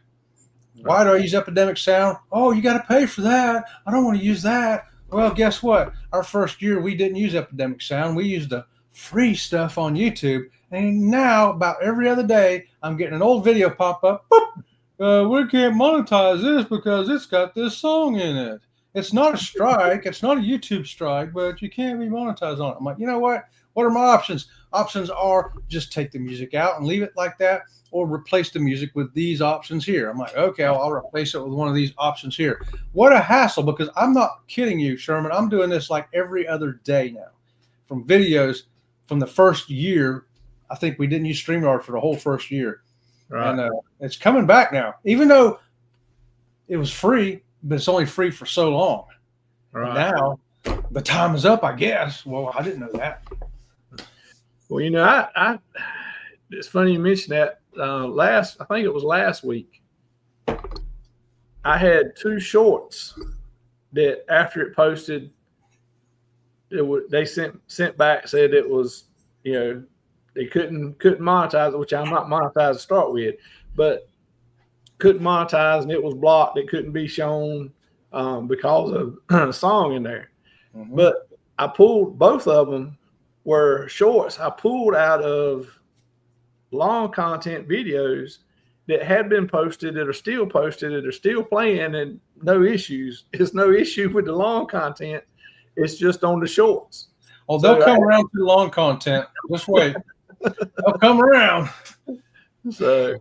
Why do I use Epidemic Sound? Oh, you got to pay for that. I don't want to use that. Well, guess what? Our first year, we didn't use Epidemic Sound. We used the free stuff on YouTube. And now, about every other day, I'm getting an old video pop up. Boop. We can't monetize this because it's got this song in it. It's not a strike. It's not a YouTube strike, but you can't be monetized on it. I'm like, you know what? What are my options? Options are just take the music out and leave it like that, or replace the music with these options here. I'm like, okay, I'll replace it with one of these options here. What a hassle, because I'm not kidding you, Sherman. I'm doing this like every other day now. From videos from the first year, I think we didn't use StreamYard for the whole first year. Right. And it's coming back now, even though it was free, but it's only free for so long. Right. Now the time is up, I guess. Well, I didn't know that. Well, I it's funny you mentioned that. I think it was last week, I had 2 shorts that after it posted, they sent back, said it was, they couldn't monetize it, which I'm not monetized to start with, but couldn't monetize, and it was blocked. It couldn't be shown because of a song in there. Mm-hmm. But I pulled, both of them were shorts. I pulled out of long content videos that had been posted, that are still posted, that are still playing, and no issues. It's no issue with the long content. It's just on the shorts. Oh, they'll come around to the long content. Just wait. They'll come around. So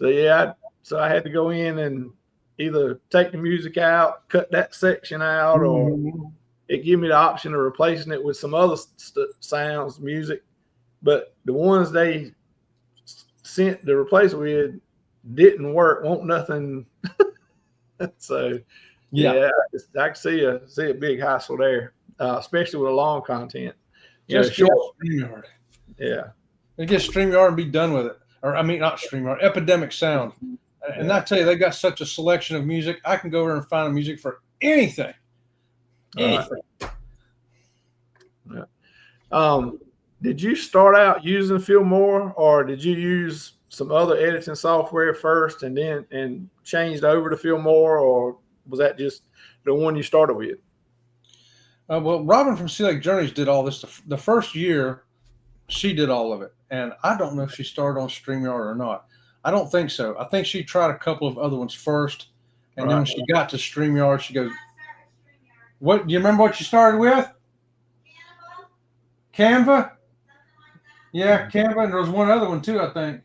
yeah, so I had to go in and either take the music out, cut that section out, or it gave me the option of replacing it with some other sounds, music. But the ones they sent to replace it with didn't work, won't nothing. So yeah, I can see a big hassle there, especially with a long content. Just get StreamYard. Yeah, and get StreamYard and be done with it. Or I mean, not StreamYard, Epidemic Sound. And I tell you, they got such a selection of music. I can go over and find music for anything. Anything. Yeah. Did you start out using Fillmore, or did you use some other editing software first and then changed over to Fillmore, or was that just the one you started with? Well, Robin from Sea Lake Journeys did all this. The first year, she did all of it. And I don't know if she started on StreamYard or not. I don't think so. I think she tried a couple of other ones first. And then when she got to StreamYard, she goes, "What? Do you remember what you started with?" Canva? Yeah, Canva. And there was one other one too, I think.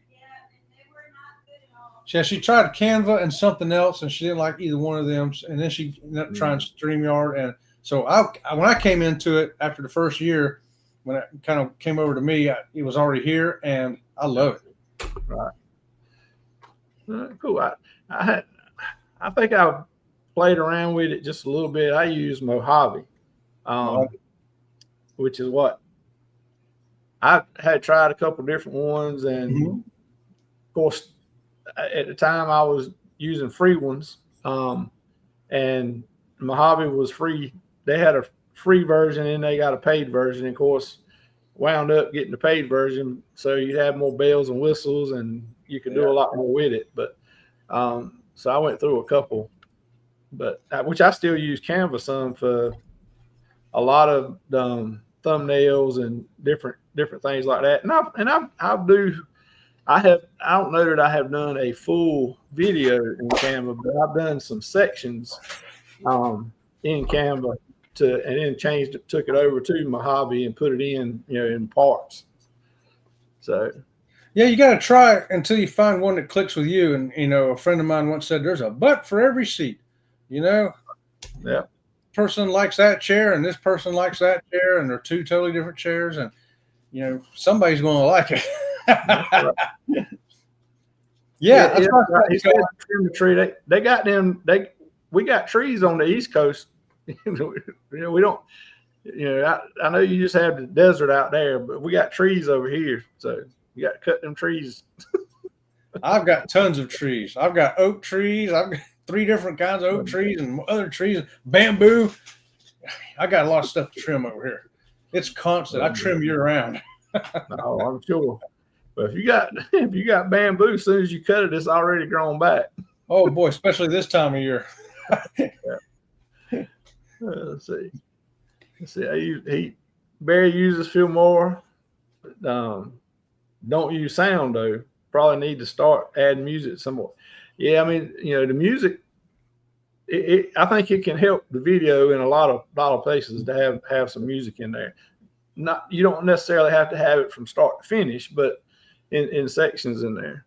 Yeah, she tried Canva and something else, and she didn't like either one of them. And then she ended up trying StreamYard. And so when I came into it after the first year, when it kind of came over to me, it was already here, and I love it. Right. Cool. I think I played around with it just a little bit. I use Mojave, which is what I had tried a couple different ones, and of course, at the time I was using free ones, and Mojave was free. They had a free version and they got a paid version. And of course, wound up getting the paid version, so you have more bells and whistles, and you can do a lot more with it. But so I went through a couple, but which I still use Canva some for a lot of thumbnails and different things like that. And I don't know that I have done a full video in Canva, but I've done some sections in Canva and then took it over to Mojave and put it in, in parts. So yeah, you got to try it until you find one that clicks with you. And a friend of mine once said, "There's a butt for every seat." Yeah. Person likes that chair and this person likes that chair, and they're 2 totally different chairs, and somebody's going to like it. He said trim the tree. They got them. We got trees on the East Coast. We don't. I know you just have the desert out there, but we got trees over here, so you got to cut them trees. I've got tons of trees. I've got oak trees. I've got 3 different kinds of oak trees and other trees, bamboo. I got a lot of stuff to trim over here. It's constant. I trim year round. No, I'm sure. But if you got bamboo, as soon as you cut it, it's already grown back. Oh boy, especially this time of year. Let's see. Barry uses Fillmore. Don't use sound though. Probably need to start adding music some more. Yeah, I mean, the music. I think it can help the video in a lot of places to have some music in there. You don't necessarily have to have it from start to finish, but in sections in there.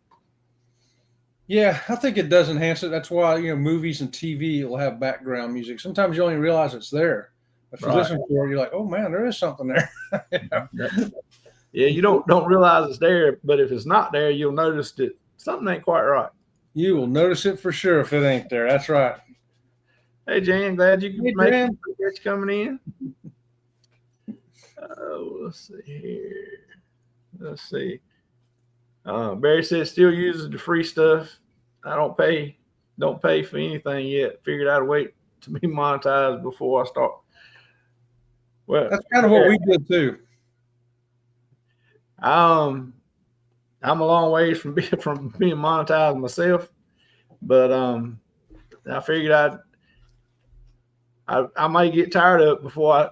Yeah, I think it does enhance it. That's why movies and TV will have background music. Sometimes you only realize it's there. If you listen to it, you're like, oh man, there is something there. Yeah, you don't realize it's there, but if it's not there, you'll notice that something ain't quite right. You will notice it for sure if it ain't there. That's right. Hey, Jan, glad you could make it coming in. Let's see here. Let's see. Barry said still uses the free stuff. I don't pay for anything yet. Figured I'd wait to be monetized before I start. Well, that's kind of what we did too. I'm a long ways from being monetized myself, but I figured I might get tired of it before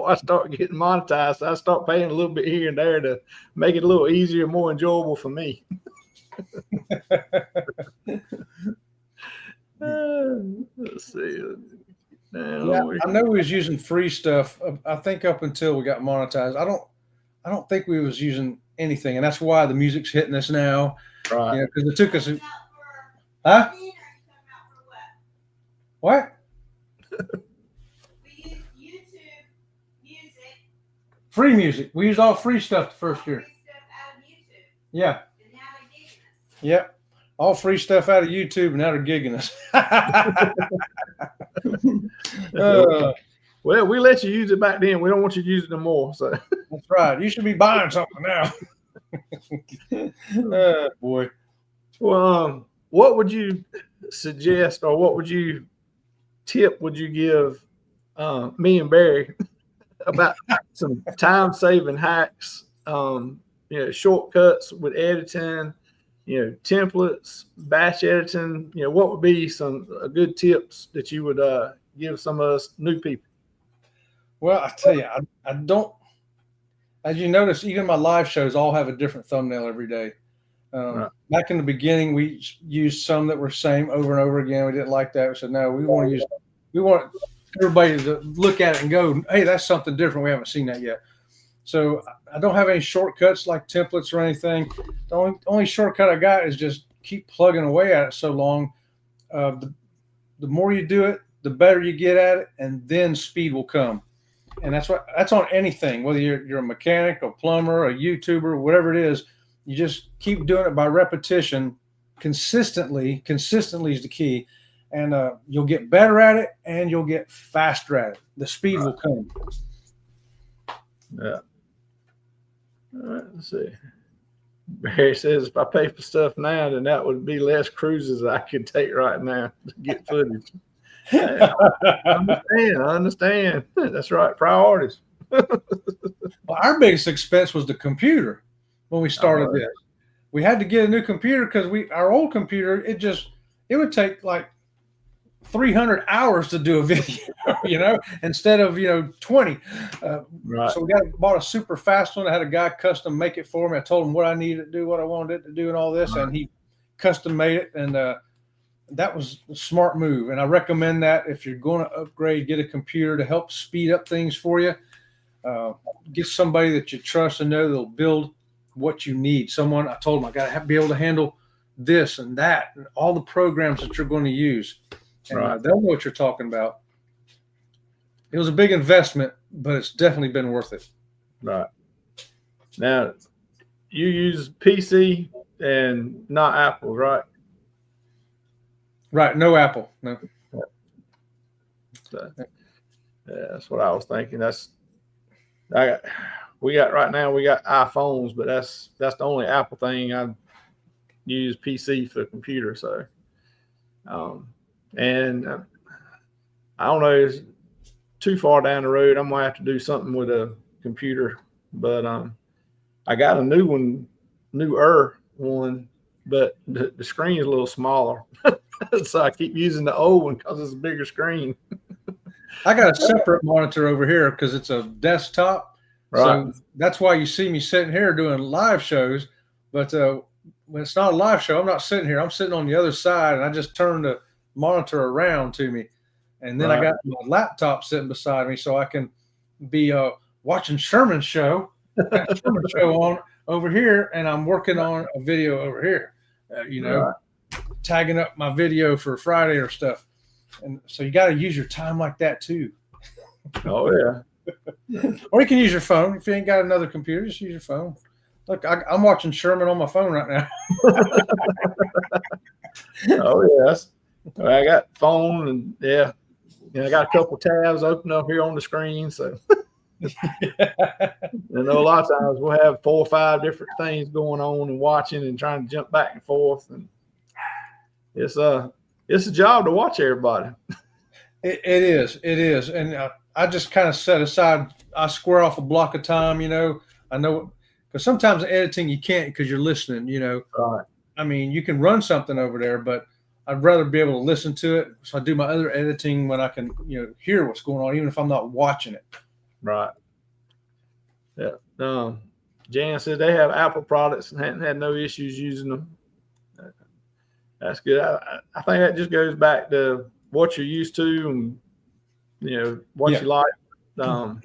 I start getting monetized. So I start paying a little bit here and there to make it a little easier, more enjoyable for me. Let's see. I know we was using free stuff. I think up until we got monetized, I don't think we was using anything, and that's why the music's hitting us now. Right. Because it took us. Huh? What? We used YouTube music. Free music. We used all free stuff the first year. Free stuff out of YouTube. Yeah. And now they're gigging us. Yep. All free stuff out of YouTube, and now they're gigging us. Well, we let you use it back then. We don't want you to use it no more. So that's right. You should be buying something now. Boy. Well, what would you suggest, or what would you give me and Barry about some time-saving hacks, shortcuts with editing, templates, batch editing? What would be some good tips that you would give some of us new people? Well, I tell you, I don't. As you notice, even my live shows all have a different thumbnail every day. Right. Back in the beginning, we used some that were same over and over again. We didn't like that. We said, no, we want everybody to look at it and go, hey, that's something different. We haven't seen that yet. So I don't have any shortcuts like templates or anything. The only shortcut I got is just keep plugging away at it so long. The more you do it, the better you get at it, and then speed will come. And that's on anything, whether you're a mechanic, a plumber, a YouTuber, whatever it is. You just keep doing it by repetition, consistently. Consistency is the key, and you'll get better at it, and you'll get faster at it. The speed will come. Yeah. All right. Let's see. Barry says if I pay for stuff now, then that would be less cruises I could take right now to get footage. I understand. That's right. Priorities. Well, our biggest expense was the computer when we started this. We had to get a new computer because our old computer, it would take like 300 hours to do a video, instead of 20. Right. So we bought a super fast one. I had a guy custom make it for me. I told him what I needed to do, what I wanted it to do, and all this, and he custom made it. And that was a smart move. And I recommend that if you're going to upgrade, get a computer to help speed up things for you. Get somebody that you trust and know they'll build what you need. I told them I got to be able to handle this and that and all the programs that you're going to use. And they'll know what you're talking about. It was a big investment, but it's definitely been worth it. Right. Now, you use PC and not Apple, right? Right. No Apple. No. So, yeah, that's what I was thinking. We got iPhones, but that's the only Apple thing use PC for the computer. So, and I don't know, it's too far down the road. I'm gonna have to do something with a computer, but I got a newer one, but the screen is a little smaller. So I keep using the old one because it's a bigger screen. I got a separate monitor over here because it's a desktop. Right. So that's why you see me sitting here doing live shows. But when it's not a live show, I'm not sitting here. I'm sitting on the other side, and I just turn the monitor around to me. And then I got my laptop sitting beside me so I can be watching Sherman's show. Sherman's show on over here, and I'm working on a video over here, tagging up my video for Friday or stuff. And so you got to use your time like that too. Oh yeah. Or you can use your phone. If you ain't got another computer, just use your phone. Look, I'm watching Sherman on my phone right now. Oh yes. I got phone and I got a couple tabs open up here on the screen. So I know a lot of times we'll have 4 or 5 different things going on and watching and trying to jump back and forth. And it's a job to watch everybody. It is. And I just kind of set aside, I square off a block of time, I know, because sometimes editing you can't because you're listening, Right. I mean, you can run something over there, but I'd rather be able to listen to it. So I do my other editing when I can, hear what's going on, even if I'm not watching it. Right. Yeah. Jan said they have Apple products and hadn't had no issues using them. That's good. I think that just goes back to what you're used to and, what you like. I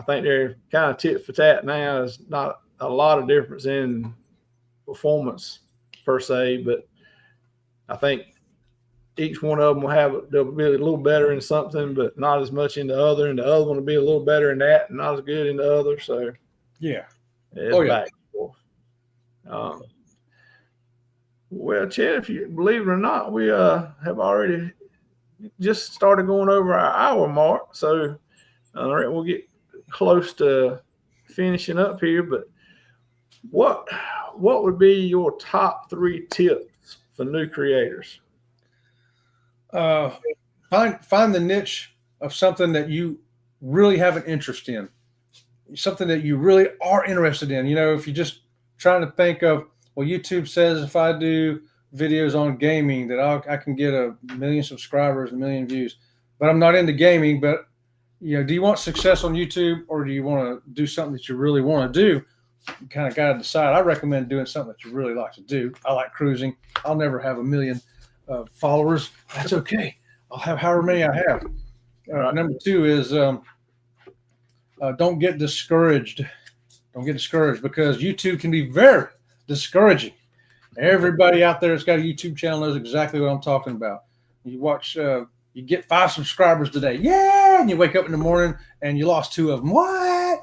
think they're kind of tit for tat now. There's not a lot of difference in performance per se, but I think each one of them they'll be a little better in something, but not as much in the other, and the other one will be a little better in that and not as good in the other. So yeah, it's back and forth. Well, Chet, if you believe it or not, we have already just started going over our hour mark. So all right, we'll get close to finishing up here. But what would be your top 3 tips for new creators? Find the niche of something that you really have an interest in, something that you really are interested in. If you're just trying to think of, well, YouTube says if I do videos on gaming that I can get 1 million subscribers, 1 million views, but I'm not into gaming. But do you want success on YouTube, or do you want to do something that you really want to do? You kind of got to decide. I recommend doing something that you really like to do. I like cruising. I'll never have 1 million followers. That's okay. I'll have however many I have. Number 2 is don't get discouraged. Don't get discouraged, because YouTube can be very discouraging. Everybody out there that's got a YouTube channel knows exactly what I'm talking about. You watch, you get 5 subscribers today. Yeah. And you wake up in the morning and you lost 2 of them. What?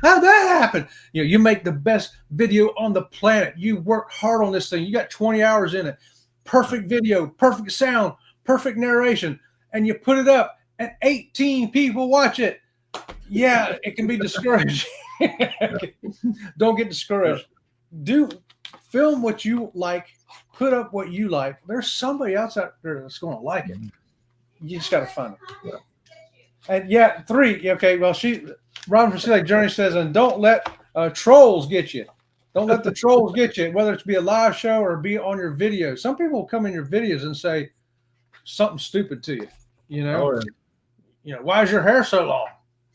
How'd that happen? You make the best video on the planet. You work hard on this thing. You got 20 hours in it. Perfect video, perfect sound, perfect narration. And you put it up and 18 people watch it. Yeah, it can be discouraging. Don't get discouraged. Film what you like, put up what you like. There's somebody else out there that's going to like it. You just got to find it. And 3. Okay. Well, Robin from Sea Journey says, and don't let trolls get you. Don't let the trolls get you, whether it's be a live show or be on your video. Some people will come in your videos and say something stupid to you. Why is your hair so long?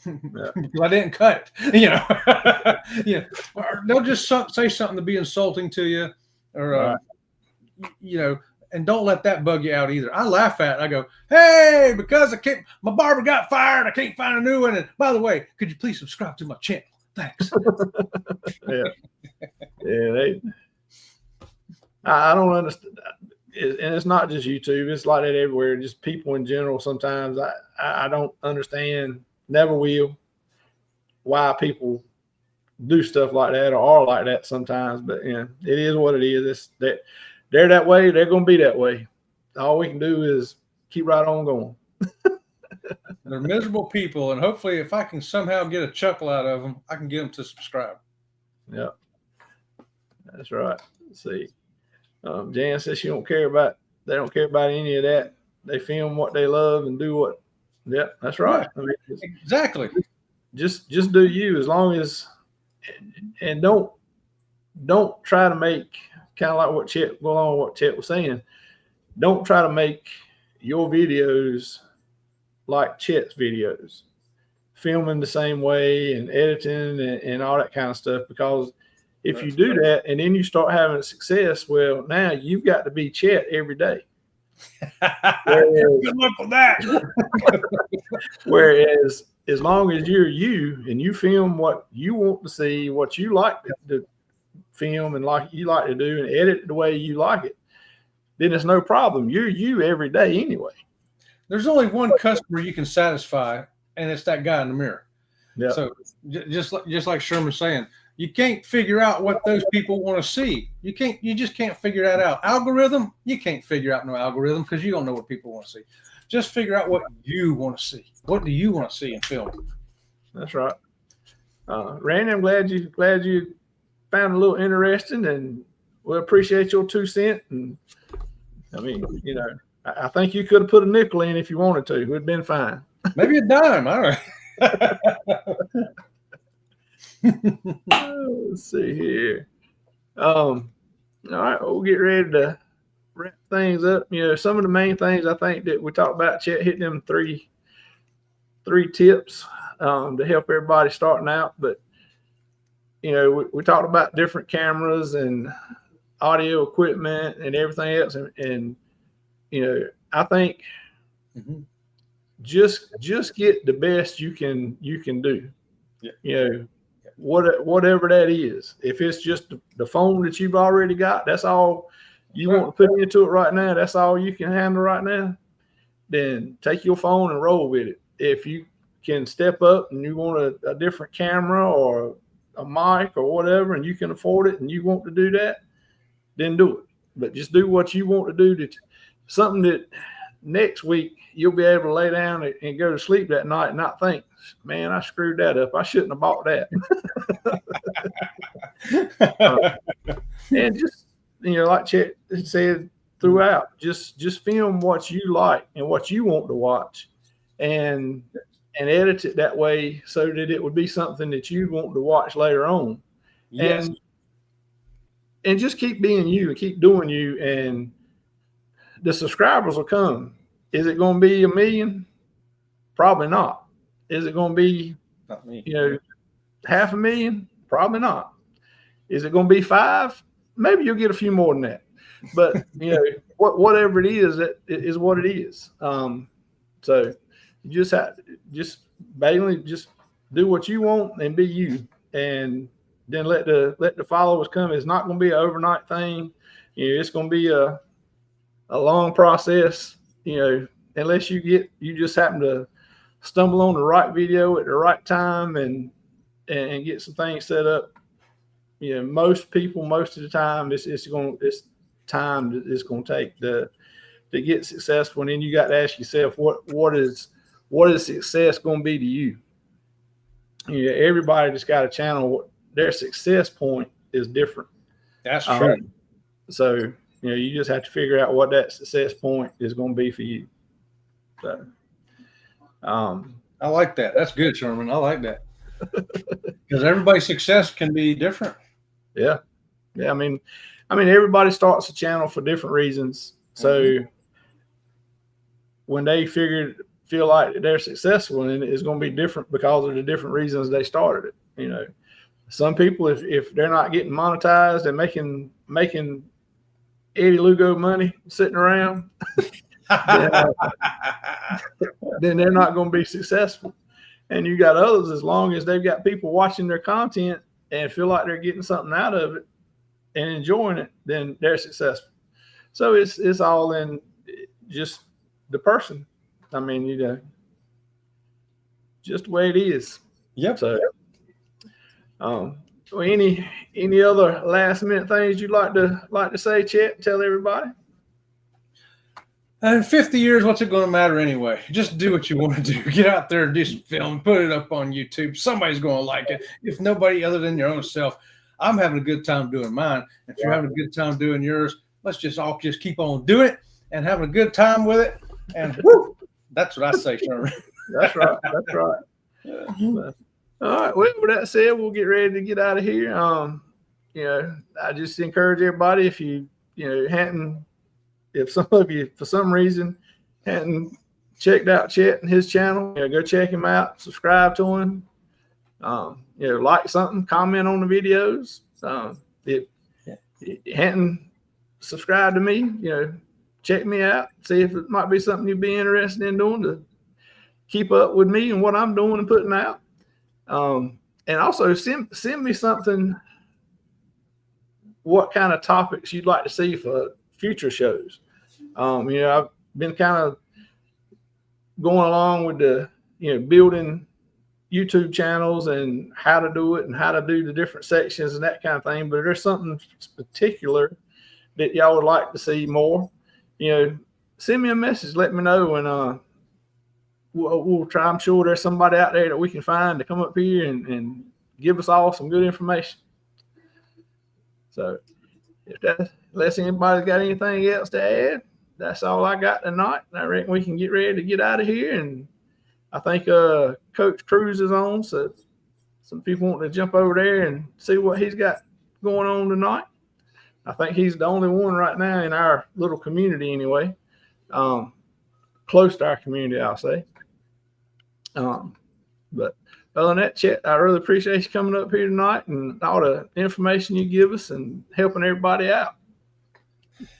Because I didn't cut it. Or they'll just say something to be insulting to you, or and don't let that bug you out either. I laugh at it. I go, hey, because my barber got fired, I can't find a new one. And by the way, could you please subscribe to my channel? Thanks. I don't understand. And it's not just YouTube. It's like that everywhere. Just people in general. Sometimes I don't understand. Never will. Why people do stuff like that or are like that sometimes. But it is what it is. It's that they're that way. They're going to be that way. All we can do is keep right on going. They're miserable people, and hopefully, if I can somehow get a chuckle out of them, I can get them to subscribe. Yeah. That's right. Let's see. Jan says they don't care about any of that. They film what they love and do what. Yeah, that's right. Yeah, I mean, exactly. just do you, as long as, and don't try to make, kind of like what Chet was saying. Don't try to make your videos like Chet's videos, filming the same way and editing and all that kind of stuff. Because if you do that and then you start having success, well, now you've got to be Chet every day. Good luck with that. Whereas as long as you're you and you film what you want to see, what you like to film and like you like to do and edit it the way you like it, then it's no problem. You're you every day anyway. There's only one customer you can satisfy, and it's that guy in the mirror. Yeah. So just like Sherman's saying, you can't figure out what those people want to see. You just can't figure that out. Algorithm, you can't figure out no algorithm because you don't know what people want to see. Just figure out what you want to see. What do you want to see in film? That's right. Randy, I'm glad you found it a little interesting, and we appreciate your 2 cents. And I mean, you know, I think you could have put a nickel in if you wanted to. It would have been fine. Maybe a dime. I don't know. Let's see here. All right, we'll get ready to wrap things up. You know, some of the main things I think that we talked about, Chet hit them three tips to help everybody starting out. But you know, we talked about different cameras and audio equipment and everything else, and you know, I think just get the best you can do. Yeah. You know, whatever that is. If it's just the phone that you've already got, that's all you want to put into it right now, that's all you can handle right now, then take your phone and roll with it. If you can step up and you want a different camera or a mic or whatever, and you can afford it and you want to do that, then do it. But just do what you want to do, something that next week you'll be able to lay down and go to sleep that night and not think, man, I screwed that up. I shouldn't have bought that. And just, you know, like Chet said throughout, just film what you like and what you want to watch, and edit it that way so that it would be something that you want to watch later on. Yes. And just keep being you and keep doing you, and the subscribers will come. Is it going to be 1 million? Probably not. Is it going to be, Not me. you know, 500,000? Probably not. Is it going to be 5? Maybe you'll get a few more than that. But you know, whatever it is, that is what it is. So you just have basically just do what you want and be you, and then let the followers come. It's not going to be an overnight thing. You know, it's going to be a long process. You know, unless you just happen to stumble on the right video at the right time and get some things set up. You know, most people, most of the time, it's time that it's going to take to get successful. And then you got to ask yourself, what is success going to be to you? You know, everybody that's got a channel, their success point is different. That's true. So, you know, you just have to figure out what that success point is going to be for you. So, I like that. That's good, Sherman. I like that. Because everybody's success can be different. Yeah. I mean, everybody starts a channel for different reasons. So when they feel like they're successful, and it's going to be different because of the different reasons they started it. You know, some people, if they're not getting monetized and making Eddie Lugo money sitting around, then they're not going to be successful. And you got others, as long as they've got people watching their content and feel like they're getting something out of it and enjoying it, then they're successful. So it's all in just the person. I mean, you know, just the way it is. Yep. So, any other last minute things you'd like to say, Chet? Tell everybody. In 50 years, what's it going to matter anyway? Just do what you want to do. Get out there and do some film, put it up on YouTube. Somebody's going to like it. If nobody other than your own self. I'm having a good time doing mine. If you're having a good time doing yours, let's just all just keep on doing it and having a good time with it. And whoo, that's what I say, Sherman. That's right. That's right. But, all right. Well, with that said, we'll get ready to get out of here. You know, I just encourage everybody, if you hadn't, if some of you for some reason hadn't checked out Chet and his channel, go check him out, subscribe to him. Like something, comment on the videos. If you hadn't subscribed to me, check me out, see if it might be something you'd be interested in doing to keep up with me and what I'm doing and putting out. And also send me something, what kind of topics you'd like to see for future shows. I've been kind of going along with the, building YouTube channels and how to do it and how to do the different sections and that kind of thing. But if there's something particular that y'all would like to see more, send me a message, let me know, and we'll try. I'm sure there's somebody out there that we can find to come up here and give us all some good information. So unless anybody's got anything else to add, that's all I got tonight. I reckon we can get ready to get out of here. And I think Coach Cruz is on, so some people want to jump over there and see what he's got going on tonight. I think he's the only one right now in our little community anyway, close to our community, I'll say. But other than that, Chet, I really appreciate you coming up here tonight and all the information you give us and helping everybody out.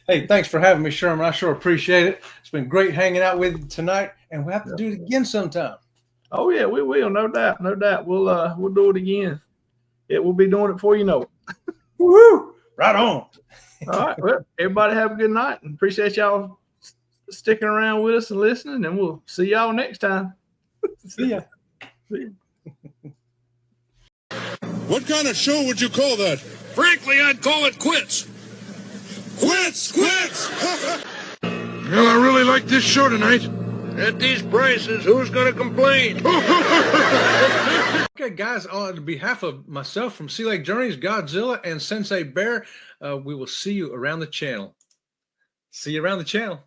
Hey, thanks for having me, Sherman. I sure appreciate it. It's been great hanging out with you tonight, and we'll have to do it again sometime. Oh yeah, we will, no doubt, no doubt. We'll do it again. We'll be doing it before you know it. Woohoo! Right on. All right. Well, everybody have a good night, and appreciate y'all sticking around with us and listening, and we'll see y'all next time. See ya. See ya. What kind of show would you call that? Frankly, I'd call it quits. Quits! Quits! Well, I really like this show tonight. At these prices, who's going to complain? Okay, guys, on behalf of myself from Sea Lake Journeys, Godzilla, and Sensei Bear, we will see you around the channel. See you around the channel.